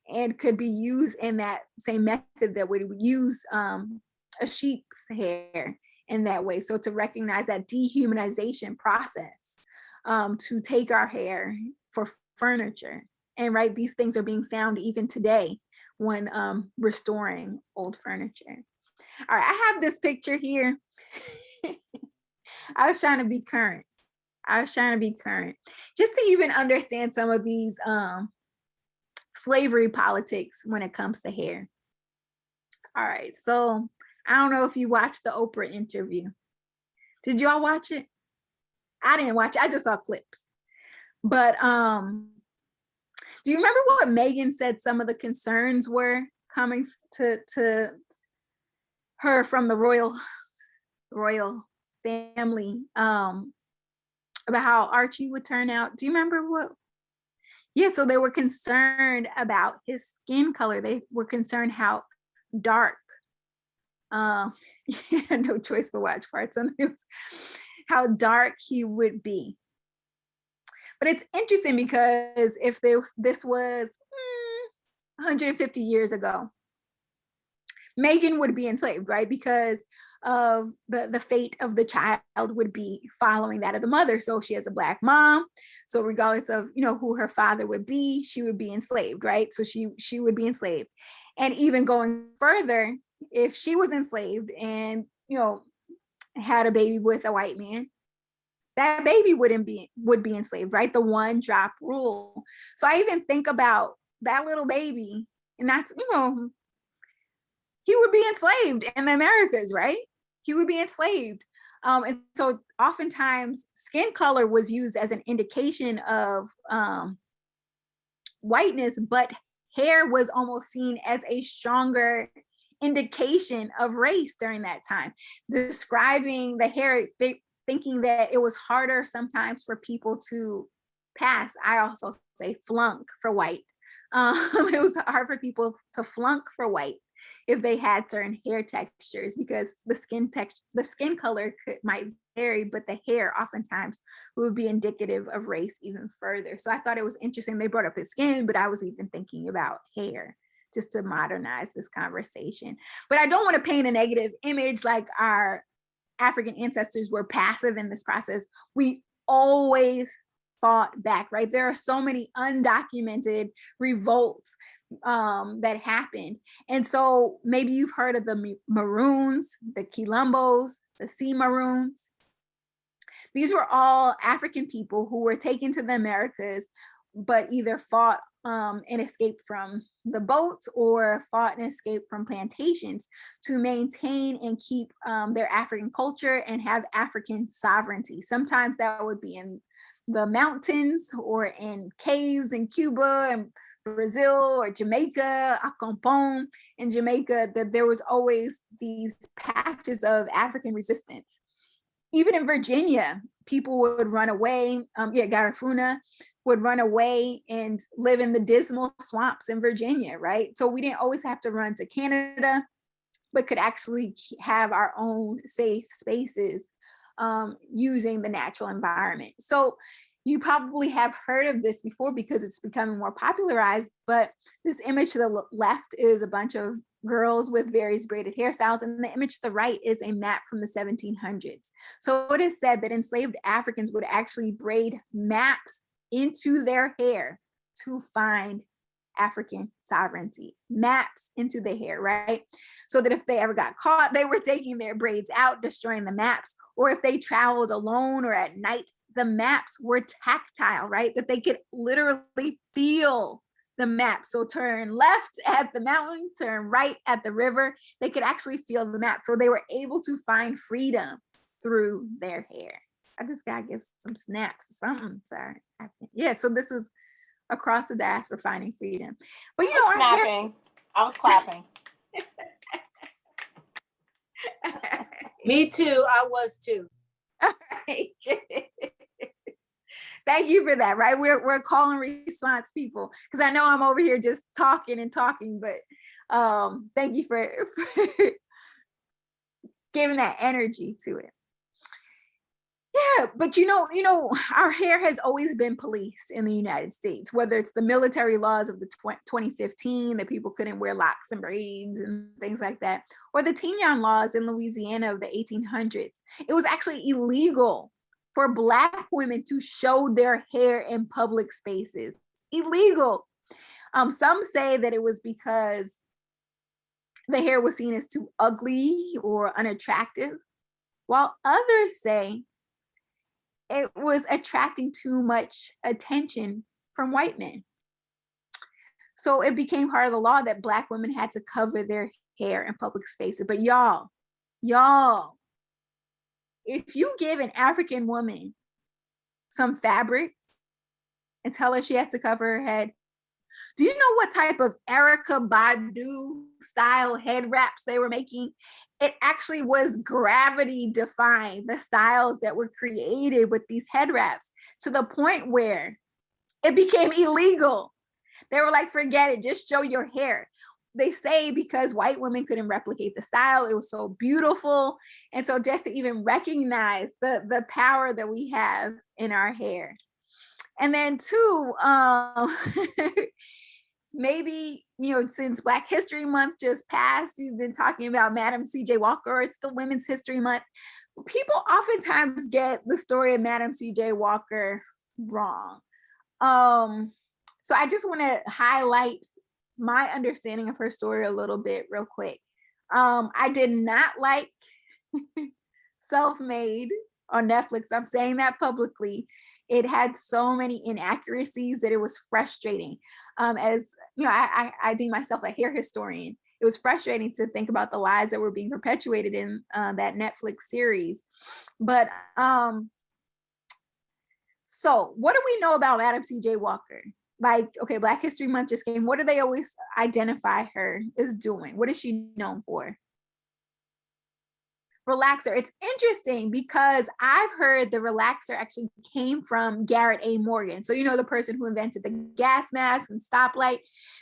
and could be used in that same method that we would use a sheep's hair in that way. So to recognize that dehumanization process, to take our hair for furniture, and right, these things are being found even today when restoring old furniture. All right, I have this picture here. I was trying to be current. Just to even understand some of these slavery politics when it comes to hair. All right, so I don't know if you watched the Oprah interview. Did y'all watch it? I didn't watch it. I just saw clips. But do you remember what Megan said some of the concerns were coming to her from the royal family about how Archie would turn out? Do you remember what? Yeah, so they were concerned about his skin color. They were concerned how dark, no choice but watch parts on the news, how dark he would be. But it's interesting because if this was 150 years ago, Megan would be enslaved, right? Because of the fate of the child would be following that of the mother. So she has a Black mom. So regardless of, you know, who her father would be, she would be enslaved, right? So she would be enslaved. And even going further, if she was enslaved and, you know, had a baby with a white man, that baby would be enslaved, right? The one drop rule. So I even think about that little baby, and that's, you know, he would be enslaved in the Americas, right? He would be enslaved. And so oftentimes skin color was used as an indication of whiteness, but hair was almost seen as a stronger indication of race during that time. Describing the hair, thinking that it was harder sometimes for people to pass. I also say flunk for white. It was hard for people to flunk for white if they had certain hair textures, because the skin color might vary, but the hair oftentimes would be indicative of race even further. So I thought it was interesting. They brought up his skin, but I was even thinking about hair just to modernize this conversation. But I don't want to paint a negative image like our African ancestors were passive in this process. We always fought back, right? There are so many undocumented revolts that happened. And so maybe you've heard of the Maroons, the Quilombos, the Sea Maroons. These were all African people who were taken to the Americas, but either fought and escaped from the boats or fought and escaped from plantations to maintain and keep their African culture and have African sovereignty. Sometimes that would be in the mountains or in caves in Cuba and Brazil or Jamaica, Acompong in Jamaica, that there was always these patches of African resistance. Even in Virginia, people would run away. Garifuna would run away and live in the dismal swamps in Virginia, right? So we didn't always have to run to Canada, but could actually have our own safe spaces using the natural environment. So you probably have heard of this before because it's becoming more popularized, but this image to the left is a bunch of girls with various braided hairstyles, and the image to the right is a map from the 1700s. So it is said that enslaved Africans would actually braid maps into their hair to find African sovereignty, maps into the hair, right? So that if they ever got caught, they were taking their braids out, destroying the maps, or if they traveled alone or at night, the maps were tactile, right? That they could literally feel the map. So turn left at the mountain, turn right at the river. They could actually feel the map. So they were able to find freedom through their hair. I just gotta give some snaps, something. Sorry. Yeah, so this was across the diaspora finding freedom. But you know, snapping. I was clapping. Me too. I was too. Thank you for that, right? We're call and response people, because I know I'm over here just talking and talking, but thank you for giving that energy to it. Yeah, but you know, our hair has always been policed in the United States, whether it's the military laws of the 2015 that people couldn't wear locks and braids and things like that, or the Tignon laws in Louisiana of the 1800s. It was actually illegal for Black women to show their hair in public spaces. Illegal. Some say that it was because the hair was seen as too ugly or unattractive, while others say it was attracting too much attention from white men. So it became part of the law that Black women had to cover their hair in public spaces. But y'all, if you give an African woman some fabric and tell her she has to cover her head, do you know what type of Erykah Badu style head wraps they were making? It actually was gravity defying, the styles that were created with these head wraps, to the point where it became illegal. They were like, forget it, just show your hair. They say because white women couldn't replicate the style, it was so beautiful. And so just to even recognize the power that we have in our hair. And then two, maybe, since Black History Month just passed, you've been talking about Madam C.J. Walker, it's the Women's History Month. People oftentimes get the story of Madam C.J. Walker wrong. So I just want to highlight my understanding of her story a little bit real quick. I did not like Self-Made on Netflix. I'm saying that publicly. It had so many inaccuracies that it was frustrating. As you know, I deem myself a hair historian. It was frustrating to think about the lies that were being perpetuated in that Netflix series. But so what do we know about Madam C.J. Walker? Like, okay, Black History Month just came. What do they always identify her as doing? What is she known for? Relaxer. It's interesting because I've heard the relaxer actually came from Garrett A. Morgan. So, the person who invented the gas mask and stoplight.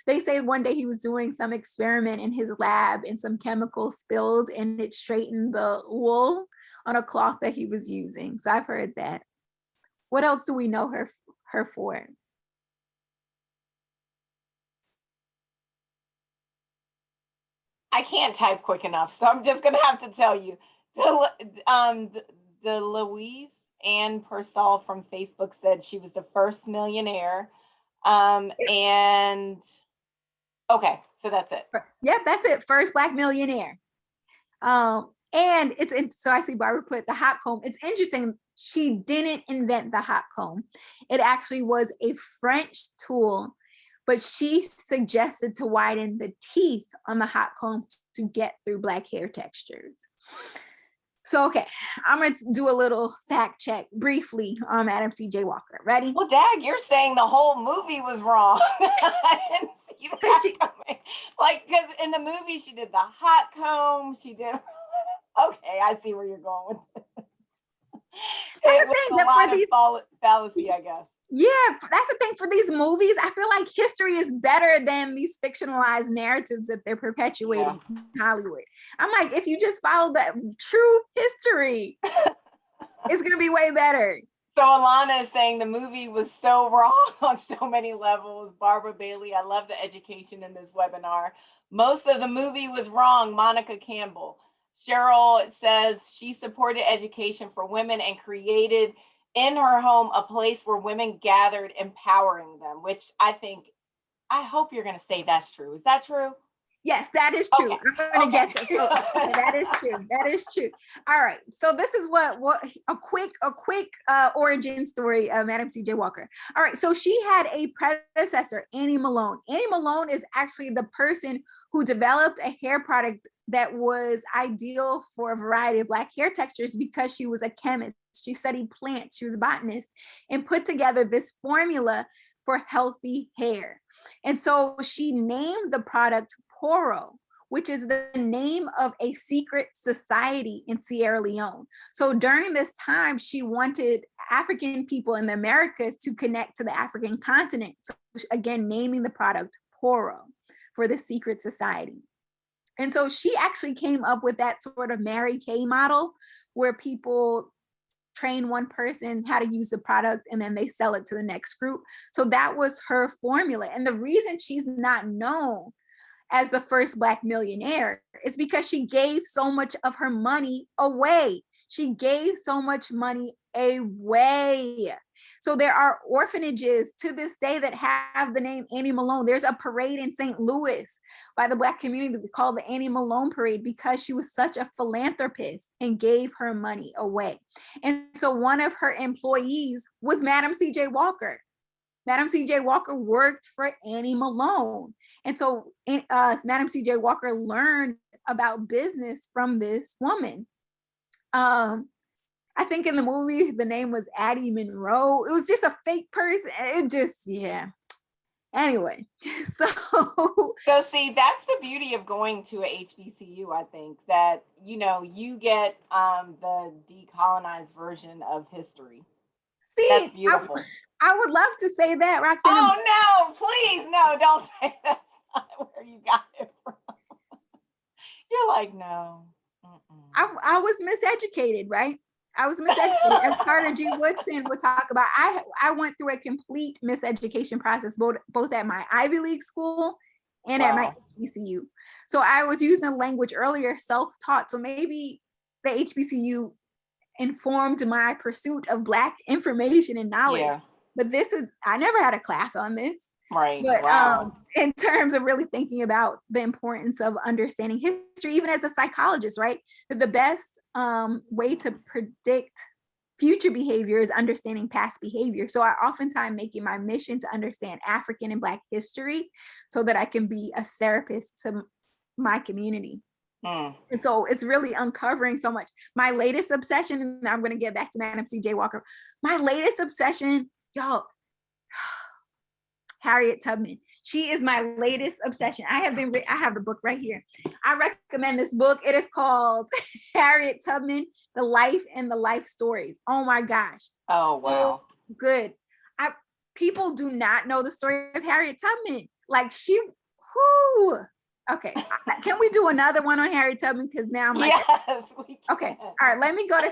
They say one day he was doing some experiment in his lab and some chemicals spilled and it straightened the wool on a cloth that he was using. So I've heard that. What else do we know her for? I can't type quick enough, so I'm just gonna have to tell you. The Louise Ann Purcell from Facebook said she was the first millionaire. And okay, so that's it. Yep, that's it. First Black millionaire. And so I see Barbara put the hot comb. It's interesting. She didn't invent the hot comb. It actually was a French tool, but she suggested to widen the teeth on the hot comb to get through Black hair textures. So, okay, I'm going to do a little fact check briefly on Madam C.J. Walker. Ready? Well, Dag, you're saying the whole movie was wrong. I didn't see that coming. Like, because in the movie, she did the hot comb. She did. Okay, I see where you're going with it. It was a lot of fallacy, I guess. Yeah, that's the thing for these movies. I feel like history is better than these fictionalized narratives that they're perpetuating in Hollywood. I'm like, if you just follow that true history, it's going to be way better. So Alana is saying the movie was so wrong on so many levels. Barbara Bailey, I love the education in this webinar. Most of the movie was wrong. Monica Campbell. Cheryl says she supported education for women and created in her home a place where women gathered, empowering them, which I hope you're going to say that's true. Is that true? Yes, that is true. Okay. I'm going to get to so, that is true. That is true. All right. So this is what a quick origin story of Madam C.J. Walker. All right. So she had a predecessor, Annie Malone. Annie Malone is actually the person who developed a hair product that was ideal for a variety of Black hair textures because she was a chemist. She studied plants. She was a botanist and put together this formula for healthy hair. And so she named the product Poro, which is the name of a secret society in Sierra Leone. So during this time, she wanted African people in the Americas to connect to the African continent. So again, naming the product Poro for the secret society. And so she actually came up with that sort of Mary Kay model where people train one person how to use the product and then they sell it to the next group. So that was her formula. And the reason she's not known as the first Black millionaire is because she gave so much of her money away. She gave so much money away. So there are orphanages to this day that have the name Annie Malone. There's a parade in St. Louis by the Black community called the Annie Malone Parade because she was such a philanthropist and gave her money away. And so one of her employees was Madam C.J. Walker. Madam C.J. Walker worked for Annie Malone. And so Madam C.J. Walker learned about business from this woman. I think in the movie, the name was Addie Monroe. It was just a fake person. It just, yeah. Anyway, so see, that's the beauty of going to a HBCU, I think, that, you get the decolonized version of history. See, that's beautiful. I would love to say that, Roxanne. Oh, no, please, no, don't say that's not where you got it from. You're like, no. I was miseducated, right? I was miseducated. As Carter G. Woodson would talk about, I went through a complete miseducation process, both at my Ivy League school and at my HBCU. So I was using the language earlier, self-taught. So maybe the HBCU informed my pursuit of Black information and knowledge. Yeah. But I never had a class on this. Right. But in terms of really thinking about the importance of understanding history, even as a psychologist, right? That the best way to predict future behavior is understanding past behavior. So I oftentimes make it my mission to understand African and Black history so that I can be a therapist to my community. And so it's really uncovering so much. My latest obsession, and I'm going to get back to Madam C.J. Walker. My latest obsession, y'all, Harriet Tubman. She is my latest obsession. I have the book right here. I recommend this book. It is called Harriet Tubman, The Life and the Life Stories. Oh my gosh. Oh, wow. So good. People do not know the story of Harriet Tubman. Like okay. Can we do another one on Harriet Tubman? Because now I'm like, yes, we can. Okay. All right. Let me go to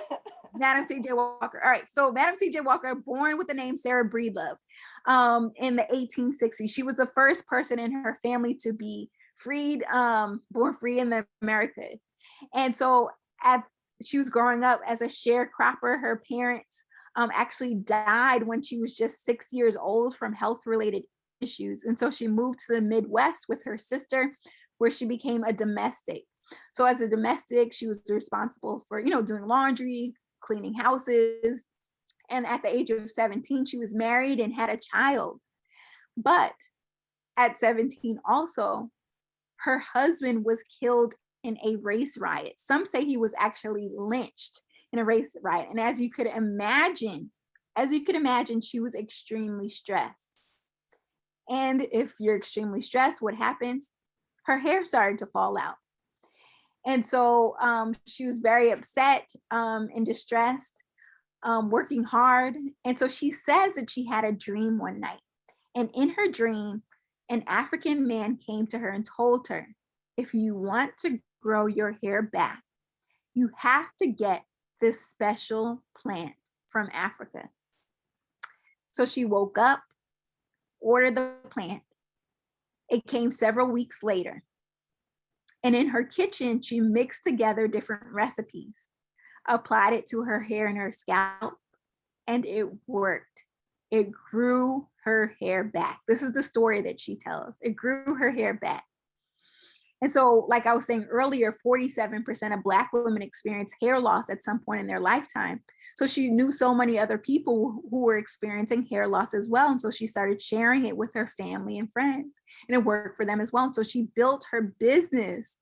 Madam C.J. Walker. All right. So Madam C.J. Walker, born with the name Sarah Breedlove in the 1860s. She was the first person in her family to be born free in the Americas. And so she was growing up as a sharecropper. Her parents actually died when she was just 6 years old from health-related issues. And so she moved to the Midwest with her sister, where she became a domestic. So as a domestic, she was responsible for, doing laundry, cleaning houses. And at the age of 17, she was married and had a child. But at 17 also, her husband was killed in a race riot. Some say he was actually lynched in a race riot. And as you could imagine, she was extremely stressed. And if you're extremely stressed, what happens? Her hair started to fall out. And so she was very upset and distressed, working hard. And so she says that she had a dream one night. And in her dream, an African man came to her and told her, if you want to grow your hair back, you have to get this special plant from Africa. So she woke up, ordered the plant. It came several weeks later. And in her kitchen, she mixed together different recipes, applied it to her hair and her scalp, and it worked. It grew her hair back. This is the story that she tells. It grew her hair back. And so, like I was saying earlier, 47% of Black women experience hair loss at some point in their lifetime. So she knew so many other people who were experiencing hair loss as well. And so she started sharing it with her family and friends, and it worked for them as well. And so she built her business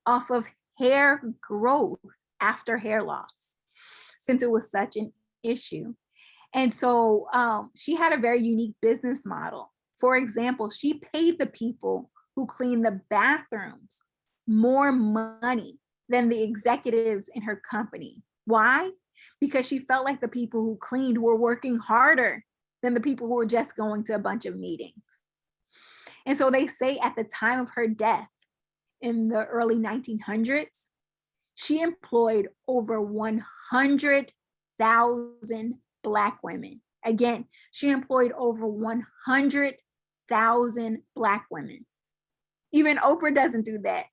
off of hair growth after hair loss, since it was such an issue. And so she had a very unique business model. For example, she paid the people who cleaned the bathrooms more money than the executives in her company. Why? Because she felt like the people who cleaned were working harder than the people who were just going to a bunch of meetings. And so they say at the time of her death in the early 1900s, she employed over 100,000 Black women. Again, she employed over 100,000 Black women. Even Oprah doesn't do that,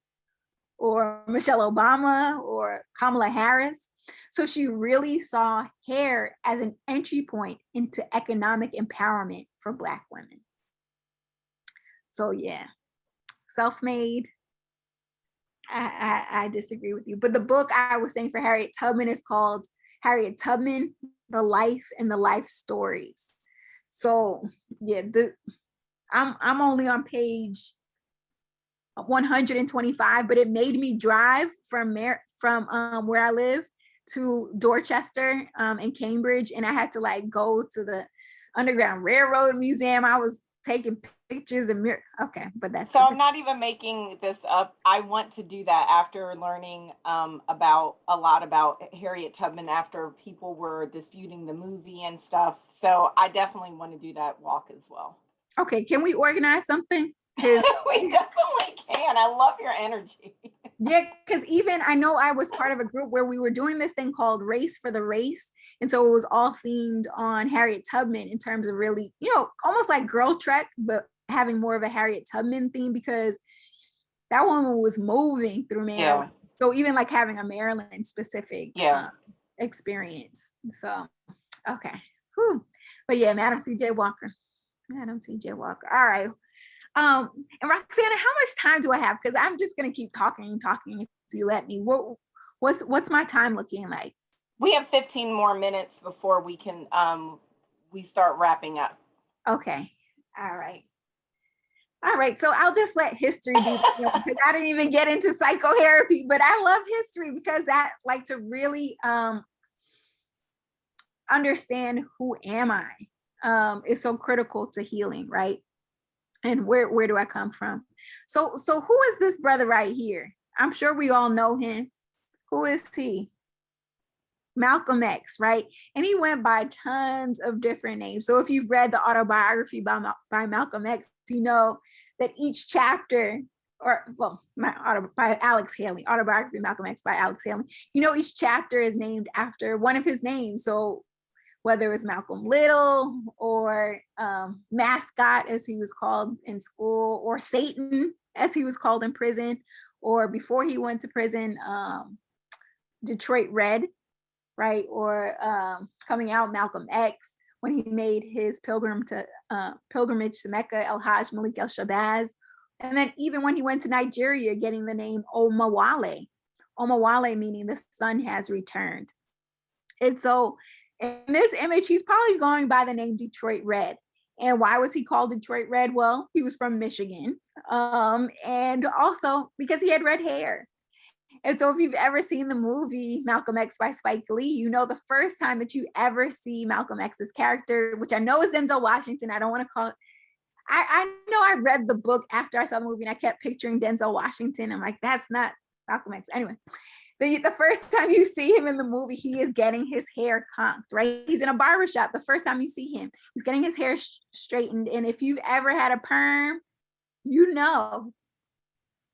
or Michelle Obama, or Kamala Harris. So she really saw hair as an entry point into economic empowerment for Black women. So yeah, self-made. I disagree with you. But the book I was saying for Harriet Tubman is called Harriet Tubman, The Life and the Life Stories. So yeah, I'm only on page 125, but it made me drive from where I live to Dorchester in Cambridge, and I had to like go to the Underground Railroad Museum. I was taking pictures and but that's so I'm not even making this up. I want to do that after learning about a lot about Harriet Tubman after people were disputing the movie and stuff. So I definitely want to do that walk as well. Okay, can we organize something? We definitely can. I love your energy. Yeah, because even I know I was part of a group where we were doing this thing called Race for the Race. And so it was all themed on Harriet Tubman in terms of really, almost like Girl Trek, but having more of a Harriet Tubman theme, because that woman was moving through Maryland. Yeah. So even like having a Maryland specific experience. So, okay. Whew. But yeah, Madam C.J. Walker. All right. And Roxana, how much time do I have? Because I'm just gonna keep talking if you let me. What's my time looking like? We have 15 more minutes before we can we start wrapping up. Okay. All right. So I'll just let history be, because I didn't even get into psychotherapy, but I love history because I like to really understand who am I is so critical to healing, right? And where do I come from? So who is this brother right here? I'm sure we all know him. Who is he? Malcolm X, right? And he went by tons of different names. So if you've read the autobiography by Malcolm X, you know that each chapter, by Alex Haley, autobiography of Malcolm X by Alex Haley, each chapter is named after one of his names. So whether it was Malcolm Little or Mascot, as he was called in school, or Satan, as he was called in prison, or before he went to prison, Detroit Red, right? Or coming out Malcolm X, when he made his pilgrimage to Mecca, El Hajj Malik El Shabazz. And then even when he went to Nigeria, getting the name Omawale. Omawale meaning the sun has returned. And so in this image, he's probably going by the name Detroit Red. And why was he called Detroit Red? Well, he was from Michigan. And also because he had red hair. And so if you've ever seen the movie Malcolm X by Spike Lee, you know the first time that you ever see Malcolm X's character, which I know is Denzel Washington. I don't want to call it. I know I read the book after I saw the movie and I kept picturing Denzel Washington. I'm like, that's not Malcolm X. Anyway, the first time you see him in the movie, he is getting his hair conked, right? He's in a barbershop. The first time you see him, he's getting his hair straightened. And if you've ever had a perm, you know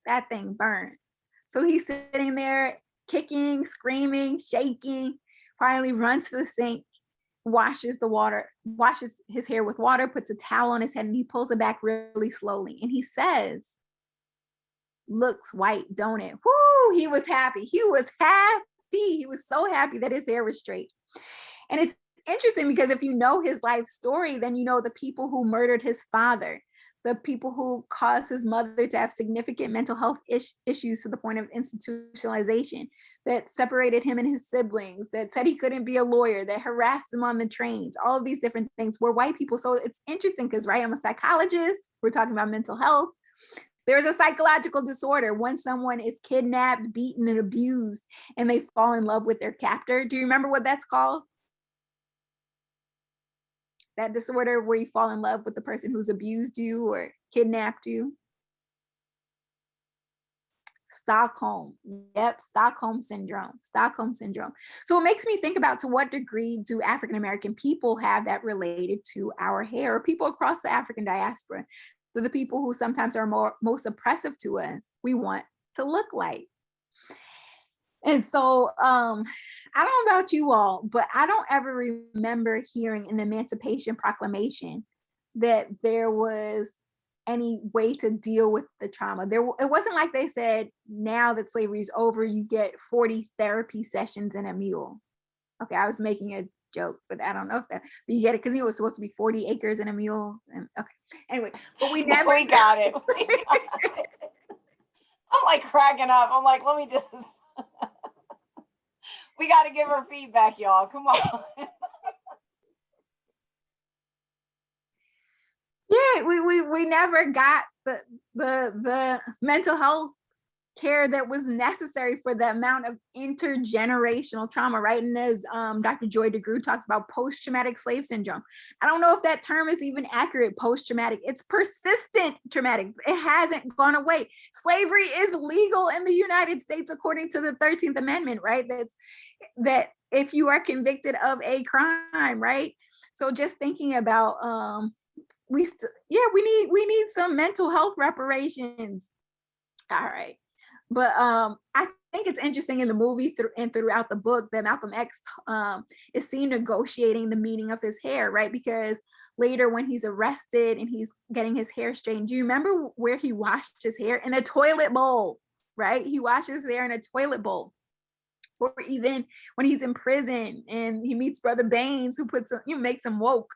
that thing burns. So he's sitting there kicking, screaming, shaking, finally runs to the sink, washes his hair with water, puts a towel on his head, and he pulls it back really slowly. And he says, "Looks white, don't it?" Whoo, he was happy. He was happy. He was so happy that his hair was straight. And it's interesting because if you know his life story, then you know the people who murdered his father, the people who caused his mother to have significant mental health issues to the point of institutionalization, that separated him and his siblings, that said he couldn't be a lawyer, that harassed him on the trains, all of these different things were white people. So it's interesting because, right, I'm a psychologist. We're talking about mental health. There's a psychological disorder when someone is kidnapped, beaten, and abused, and they fall in love with their captor. Do you remember what that's called? That disorder where you fall in love with the person who's abused you or kidnapped you. Stockholm. Yep, Stockholm syndrome. Stockholm syndrome. So it makes me think about, to what degree do African American people have that related to our hair, or people across the African diaspora? So the people who sometimes are most oppressive to us, we want to look like. And so I don't know about you all, but I don't ever remember hearing in the Emancipation Proclamation that there was any way to deal with the trauma. It wasn't like they said, now that slavery is over, you get 40 therapy sessions in a mule. Okay, I was making a joke, but I don't know if that, but you get it because it was supposed to be 40 acres in a mule. And okay, anyway, but we never we got it. We got it. I'm like cracking up. I'm like, let me just. We got to give her feedback, y'all. Come on. Yeah, we never got the mental health care that was necessary for the amount of intergenerational trauma, right? And as Dr. Joy DeGruy talks about, post-traumatic slave syndrome. I don't know if that term is even accurate, post-traumatic. It's persistent traumatic. It hasn't gone away. Slavery is legal in the United States according to the 13th Amendment, right? That if you are convicted of a crime, right? So just thinking about we need some mental health reparations. All right. But I think it's interesting in the movie and throughout the book that Malcolm X is seen negotiating the meaning of his hair, right? Because later when he's arrested and he's getting his hair straightened, do you remember where he washed his hair? In a toilet bowl, right? He washes his hair in a toilet bowl. Or even when he's in prison and he meets Brother Baines, who makes him woke,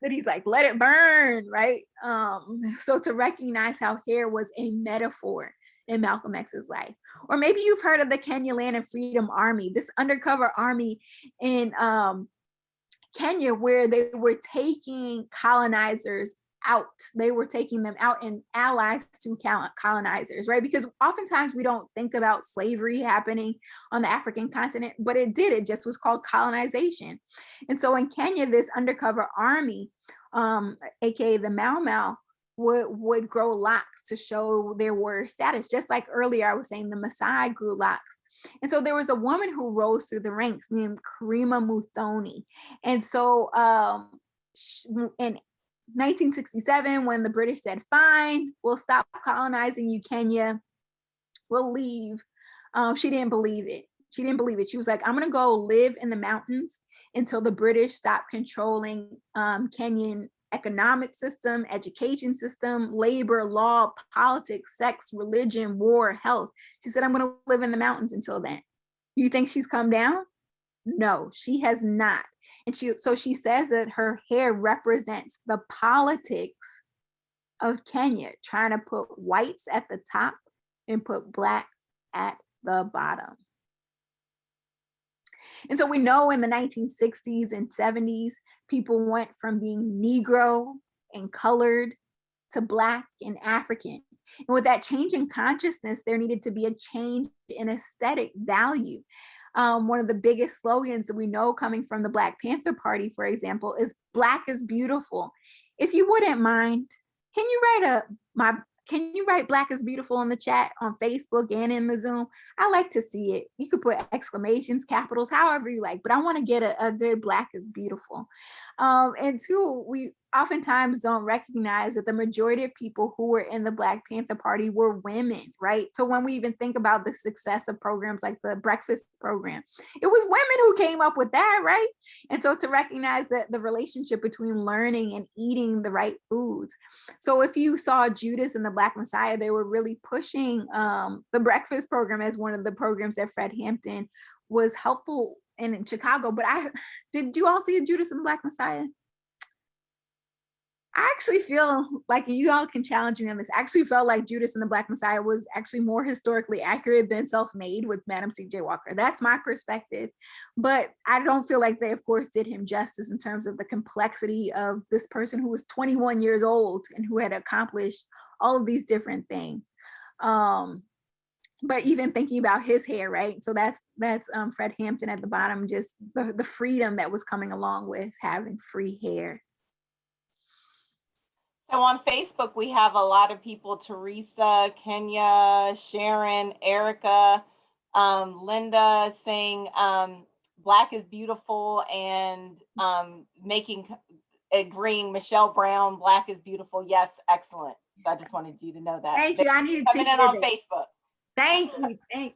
that he's like, let it burn, right? So to recognize how hair was a metaphor in Malcolm X's life. Or maybe you've heard of the Kenya Land and Freedom Army, this undercover army in Kenya, where they were taking colonizers out. They were taking them out and allies to colonizers, right? Because oftentimes we don't think about slavery happening on the African continent, but it did. It just was called colonization. And so in Kenya, this undercover army, aka the Mau Mau, would grow locks to show their warrior status. Just like earlier, I was saying the Maasai grew locks. And so there was a woman who rose through the ranks named Karima Muthoni. And so in 1967, when the British said, fine, we'll stop colonizing you, Kenya, we'll leave. She didn't believe it. She didn't believe it. She was like, I'm gonna go live in the mountains until the British stop controlling Kenyan economic system, education system, labor, law, politics, sex, religion, war, health. She said, I'm gonna live in the mountains until then. You think she's come down? No, she has not. And she says that her hair represents the politics of Kenya, trying to put whites at the top and put blacks at the bottom. And so we know in the 1960s and 70s, people went from being Negro and colored to Black and African. And with that change in consciousness, there needed to be a change in aesthetic value. One of the biggest slogans that we know coming from the Black Panther Party, for example, is Black is beautiful. If you wouldn't mind, can you write Black is beautiful in the chat on Facebook and in the Zoom? I like to see it. You could put exclamations, capitals, however you like, but I want to get a good Black is beautiful. And two, we oftentimes don't recognize that the majority of people who were in the Black Panther Party were women, right? So when we even think about the success of programs like the breakfast program, it was women who came up with that, right? And so to recognize that the relationship between learning and eating the right foods. So if you saw Judas and the Black Messiah, they were really pushing the breakfast program as one of the programs that Fred Hampton was helpful in Chicago. But did you all see Judas and the Black Messiah? I actually feel like, you all can challenge me on this, I actually felt like Judas and the Black Messiah was actually more historically accurate than Self-Made with Madam C.J. Walker. That's my perspective. But I don't feel like they, of course, did him justice in terms of the complexity of this person who was 21 years old and who had accomplished all of these different things. But even thinking about his hair, right? So that's Fred Hampton at the bottom, just the freedom that was coming along with having free hair. So on Facebook, we have a lot of people: Teresa, Kenya, Sharon, Erica, Linda saying Black is beautiful, and agreeing, Michelle Brown, Black is beautiful. Yes, excellent. So I just wanted you to know that. Thank you. I needed to coming in on Facebook. Thank you.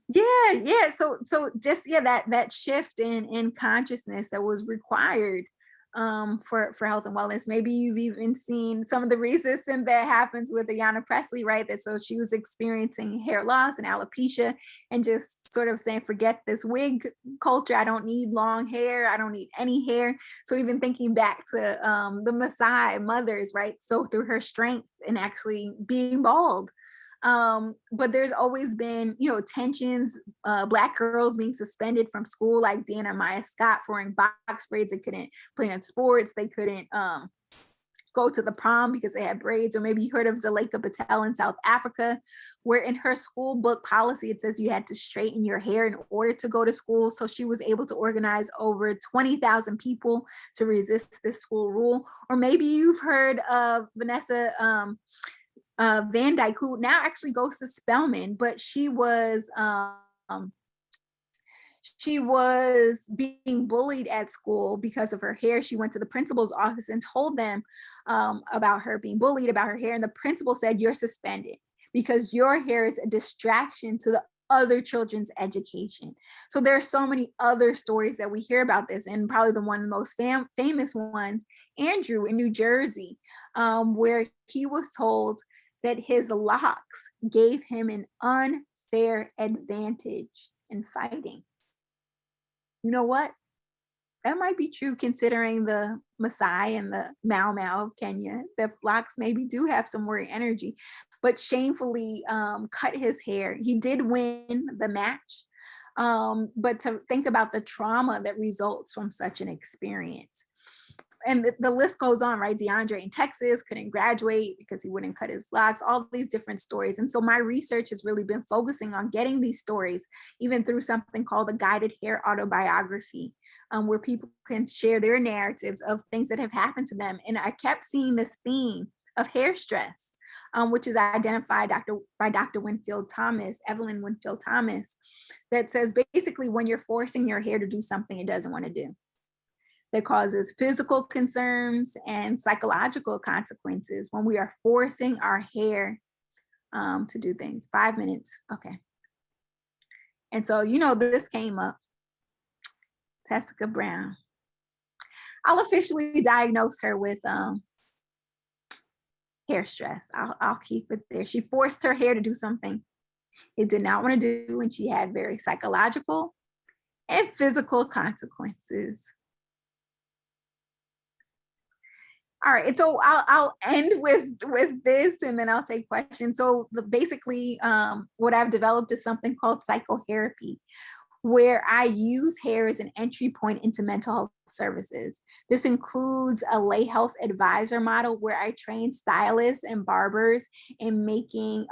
Yeah. So just that shift in consciousness that was required for health and wellness. Maybe you've even seen some of the resistance that happens with Ayanna Pressley, right? That so she was experiencing hair loss and alopecia and just sort of saying, forget this wig culture. I don't need long hair. I don't need any hair. So even thinking back to the Maasai mothers, right? So through her strength and actually being bald. But there's always been, tensions, Black girls being suspended from school, like Dana Maya Scott for wearing box braids. They couldn't play in sports. They couldn't go to the prom because they had braids. Or maybe you heard of Zuleika Patel in South Africa, where in her school book policy, it says you had to straighten your hair in order to go to school. So she was able to organize over 20,000 people to resist this school rule. Or maybe you've heard of Vanessa Van Dyke, who now actually goes to Spelman, but she was being bullied at school because of her hair. She went to the principal's office and told them about her being bullied, about her hair. And the principal said, you're suspended because your hair is a distraction to the other children's education. So there are so many other stories that we hear about this. And probably the one of the most famous ones, Andrew in New Jersey, where he was told that his locks gave him an unfair advantage in fighting. You know what? That might be true considering the Maasai and the Mau Mau of Kenya. The locks maybe do have some warrior energy, but shamefully cut his hair. He did win the match, but to think about the trauma that results from such an experience. And the list goes on, right? DeAndre in Texas couldn't graduate because he wouldn't cut his locks, all these different stories. And so my research has really been focusing on getting these stories, even through something called a guided hair autobiography, where people can share their narratives of things that have happened to them. And I kept seeing this theme of hair stress, which is identified by Dr. Winfield Thomas, Evelyn Winfield Thomas, that says basically when you're forcing your hair to do something it doesn't want to do, that causes physical concerns and psychological consequences when we are forcing our hair to do things. 5 minutes, okay. And so, you know, this came up. Tessica Brown. I'll officially diagnose her with hair stress. I'll keep it there. She forced her hair to do something it did not want to do, and she had very psychological and physical consequences. All right, so I'll end with this, and then I'll take questions. So basically, what I've developed is something called PsychoHairapy, where I use hair as an entry point into mental health services. This includes a lay health advisor model where I train stylists and barbers in making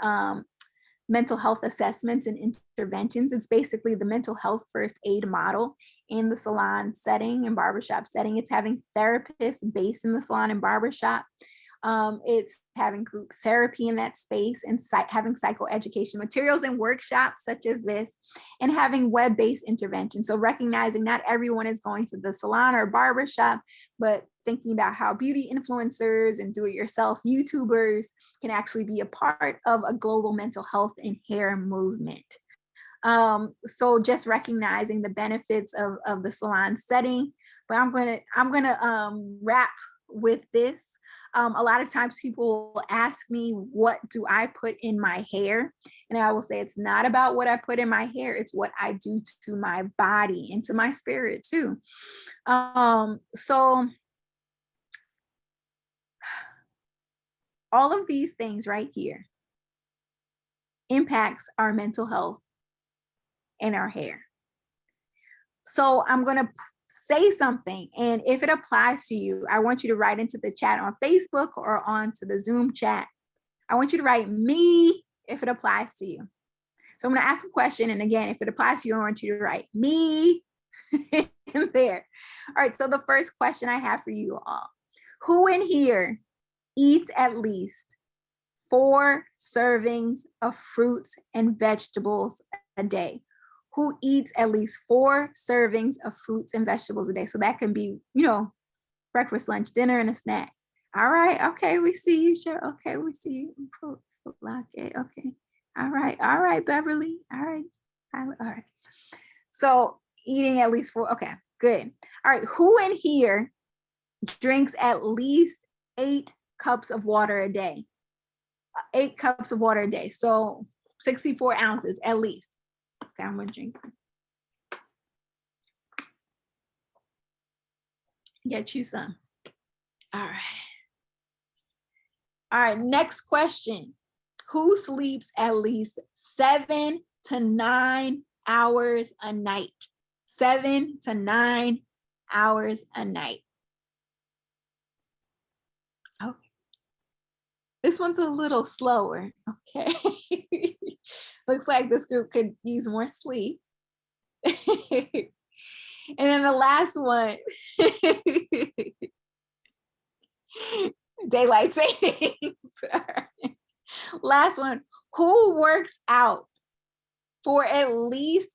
mental health assessments and interventions. It's basically the mental health first aid model in the salon setting and barbershop setting. It's having therapists based in the salon and barbershop. It's having group therapy in that space, and having psychoeducation materials and workshops such as this, and having web-based intervention. So recognizing not everyone is going to the salon or barbershop, but thinking about how beauty influencers and do-it-yourself YouTubers can actually be a part of a global mental health and hair movement. So just recognizing the benefits of the salon setting. But I'm gonna wrap with this. A lot of times people will ask me, what do I put in my hair? And I will say, it's not about what I put in my hair, it's what I do to my body and to my spirit too. So all of these things right here impacts our mental health and our hair. So I'm gonna say something, and if it applies to you, I want you to write into the chat on Facebook or onto the Zoom chat. I want you to write me if it applies to you. So I'm going to ask a question, and again, if it applies to you, I want you to write me in there. All right, so the first question I have for you all: who in here eats at least 4 servings of fruits and vegetables a day? Who eats at least 4 servings of fruits and vegetables a day? So that can be, you know, breakfast, lunch, dinner, and a snack. All right. Okay. We see you, Cheryl. Okay. We see you. Okay. All right, Beverly. All right. All right. So eating at least 4. Okay. Good. All right. Who in here drinks at least 8 cups of water a day? 8 cups of water a day. So 64 ounces at least. Okay, I'm gonna drink some. Get you some. All right. All right, next question. Who sleeps at least 7 to 9 hours a night? 7 to 9 hours a night. Okay. This one's a little slower. Okay. Looks like this group could use more sleep. And then the last one, daylight savings. Last one, who works out for at least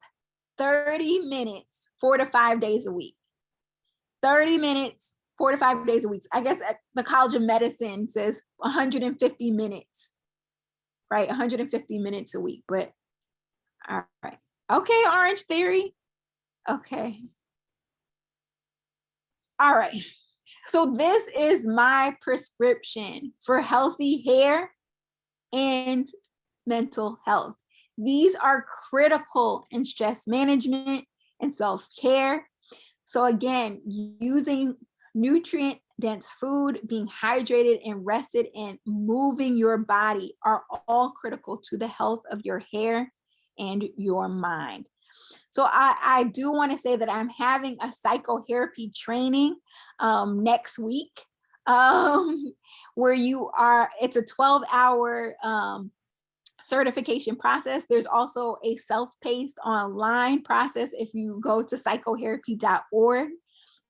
30 minutes, 4 to 5 days a week? 30 minutes, 4 to 5 days a week. I guess the College of Medicine says 150 minutes, right? 150 minutes a week, but all right. Okay, Orange Theory. Okay. All right. So this is my prescription for healthy hair and mental health. These are critical in stress management and self-care. So again, using nutrient-dense food, being hydrated and rested, and moving your body are all critical to the health of your hair and your mind. So I do want to say that I'm having a PsychoHairapy training next week, where it's a 12-hour certification process. There's also a self-paced online process if you go to psychoharapy.org.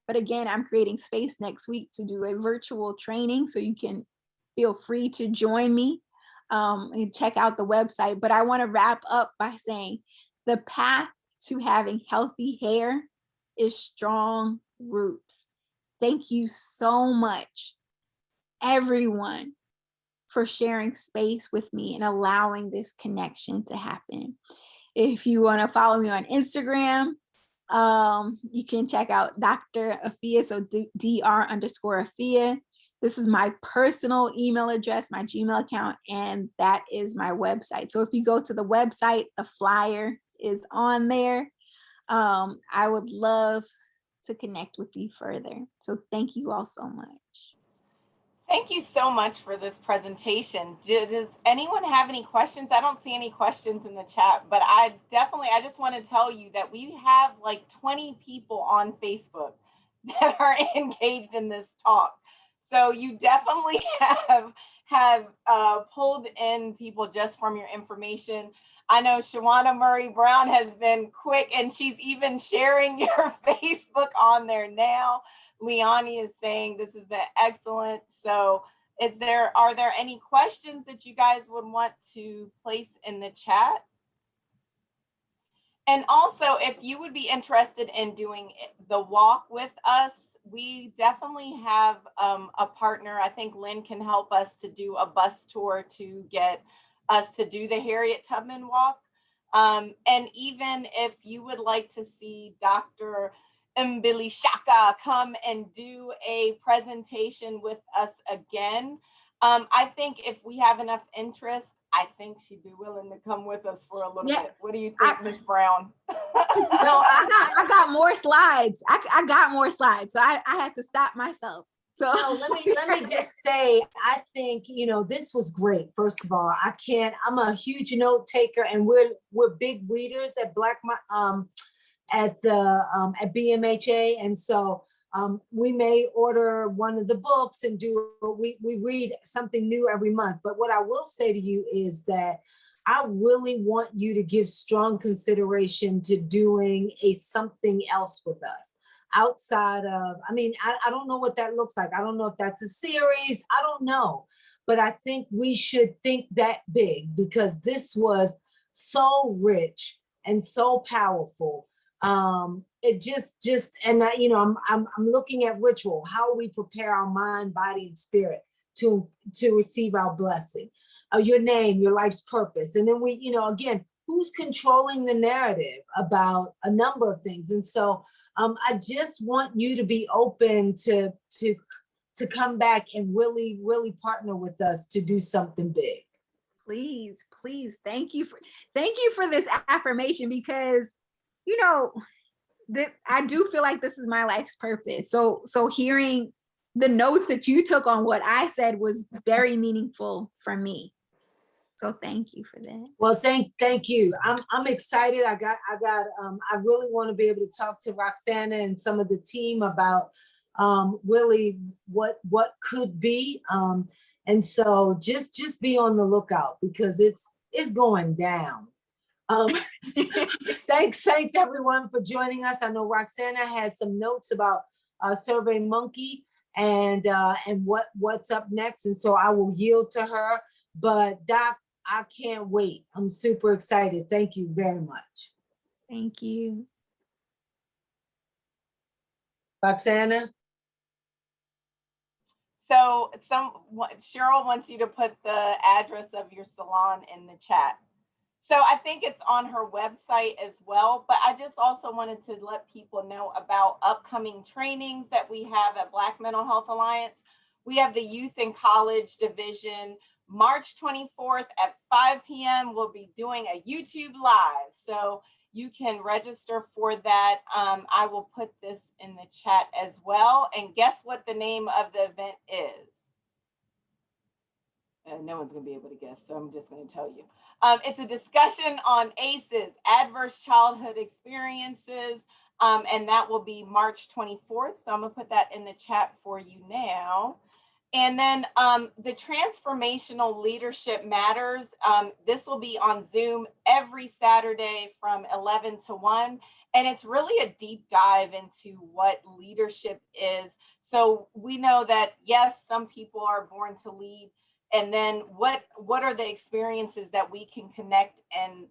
But again, I'm creating space next week to do a virtual training, so you can feel free to join me and check out the website. But I want to wrap up by saying the path to having healthy hair is strong roots. Thank you so much, everyone, for sharing space with me and allowing this connection to happen. If you want to follow me on Instagram, you can check out Dr. Afiya, so Dr_Afiya. This is my personal email address, my Gmail account, and that is my website. So if you go to the website, the flyer is on there. I would love to connect with you further. So thank you all so much. Thank you so much for this presentation. Does anyone have any questions? I don't see any questions in the chat, but I just want to tell you that we have like 20 people on Facebook that are engaged in this talk. So you definitely have pulled in people just from your information. I know Shawana Murray Brown has been quick, and she's even sharing your Facebook on there now. Leonie is saying this has been excellent. So are there any questions that you guys would want to place in the chat? And also, if you would be interested in doing the walk with us, we definitely have a partner. I think Lynn can help us to do a bus tour to get us to do the Harriet Tubman walk. And even if you would like to see Dr. Mbilishaka come and do a presentation with us again, I think if we have enough interest, I think she'd be willing to come with us for a little bit. What do you think, Miss Brown? No, I got more slides. I got more slides, so I had to stop myself. So no, let me just say, I think, this was great. First of all, I'm a huge note taker, and we're big readers at at BMHA, and so we may order one of the books and we read something new every month. But what I will say to you is that I really want you to give strong consideration to doing something else with us outside of, I don't know what that looks like. I don't know if that's a series. I don't know. But I think we should think that big, because this was so rich and so powerful. It and I'm looking at ritual, how we prepare our mind, body, and spirit to receive our blessing, your name, your life's purpose. And then again, who's controlling the narrative about a number of things. And so I just want you to be open to come back and really, really partner with us to do something big. Please, thank you for this affirmation, because I do feel like this is my life's purpose. So hearing the notes that you took on what I said was very meaningful for me. So thank you for that. Well, thank you. I'm excited. I really want to be able to talk to Roxana and some of the team about really what could be. And so just be on the lookout, because it's going down. Thanks everyone for joining us. I know Roxana has some notes about SurveyMonkey and what's up next, and so I will yield to her. But Doc, I can't wait. I'm super excited. Thank you very much. Thank you. Roxana? So Cheryl wants you to put the address of your salon in the chat. So I think it's on her website as well, but I just also wanted to let people know about upcoming trainings that we have at Black Mental Health Alliance. We have the Youth and College Division, March 24th at 5 p.m. We'll be doing a YouTube Live, so you can register for that. I will put this in the chat as well. And guess what the name of the event is? No one's gonna be able to guess, so I'm just gonna tell you. It's a discussion on ACEs, Adverse Childhood Experiences, and that will be March 24th. So I'm gonna put that in the chat for you now. And then the Transformational Leadership Matters, this will be on Zoom every Saturday from 11 to 1. And it's really a deep dive into what leadership is. So we know that, yes, some people are born to lead. And then what are the experiences that we can connect and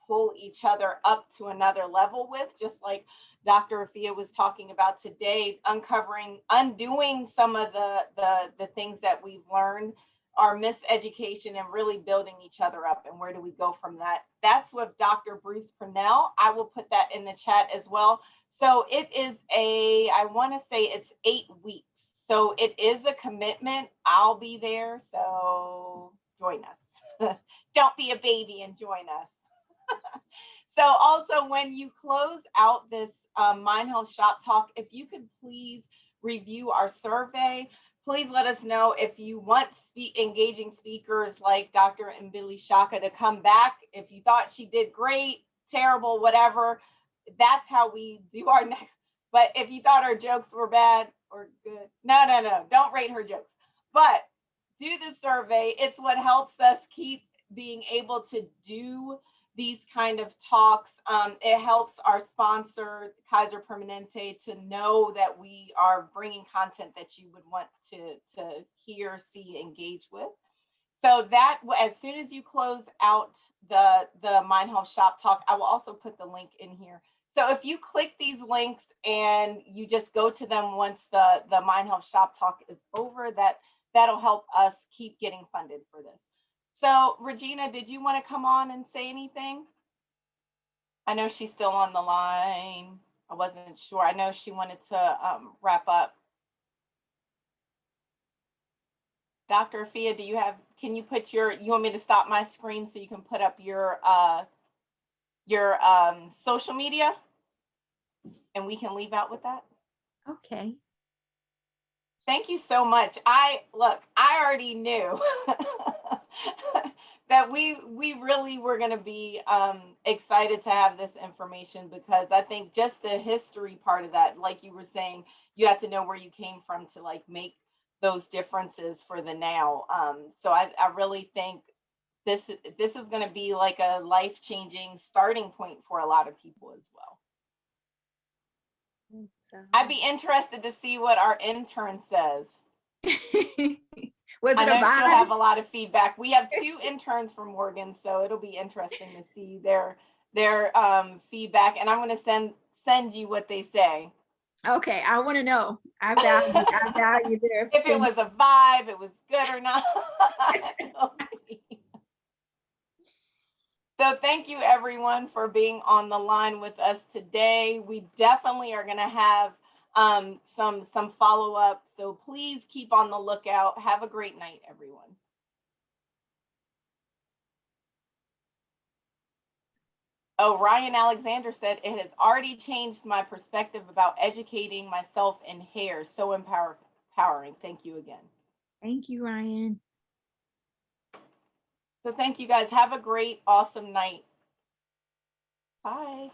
pull each other up to another level with, just like Dr. Afiya was talking about today, undoing some of the things that we've learned our miseducation and really building each other up, and where do we go from that? That's with Dr. Bruce Purnell. I will put that in the chat as well. So it is I want to say it's 8 weeks. So it is a commitment. I'll be there. So join us. Don't be a baby and join us. So also, when you close out this Mind Health Shop Talk, if you could please review our survey. Please let us know if you want engaging speakers like Dr. Mbilishaka to come back. If you thought she did great, terrible, whatever, that's how we do our next. But if you thought our jokes were bad or good, no, don't rate her jokes. But do the survey. It's what helps us keep being able to do these kind of talks. It helps our sponsor, Kaiser Permanente, to know that we are bringing content that you would want to hear, see, engage with. So that, as soon as you close out the Mind Health Shop Talk, I will also put the link in here. So if you click these links and you just go to them once the Mind Health Shop Talk is over, that'll help us keep getting funded for this. So Regina, did you want to come on and say anything? I know she's still on the line. I wasn't sure. I know she wanted to wrap up. Dr. Afiya, can you put you want me to stop my screen so you can put up your social media and we can leave out with that? Okay. Thank you so much. I already knew that we really were going to be excited to have this information, because I think just the history part of that, like you were saying, you have to know where you came from to like make those differences for the now. So I really think this is going to be like a life-changing starting point for a lot of people as well. I'd be interested to see what our intern says. Was it I know a vibe? she'll have a lot of feedback. We have 2 interns from Morgan, so it'll be interesting to see their feedback. And I'm going to send you what they say. Okay, I want to know. I value their If it was a vibe, it was good or not. So thank you everyone for being on the line with us today. We definitely are going to have some follow-up. So please keep on the lookout. Have a great night, everyone. Oh, Ryan Alexander said, it has already changed my perspective about educating myself in hair. So empowering. Thank you again. Thank you, Ryan. So thank you guys. Have a great, awesome night. Bye.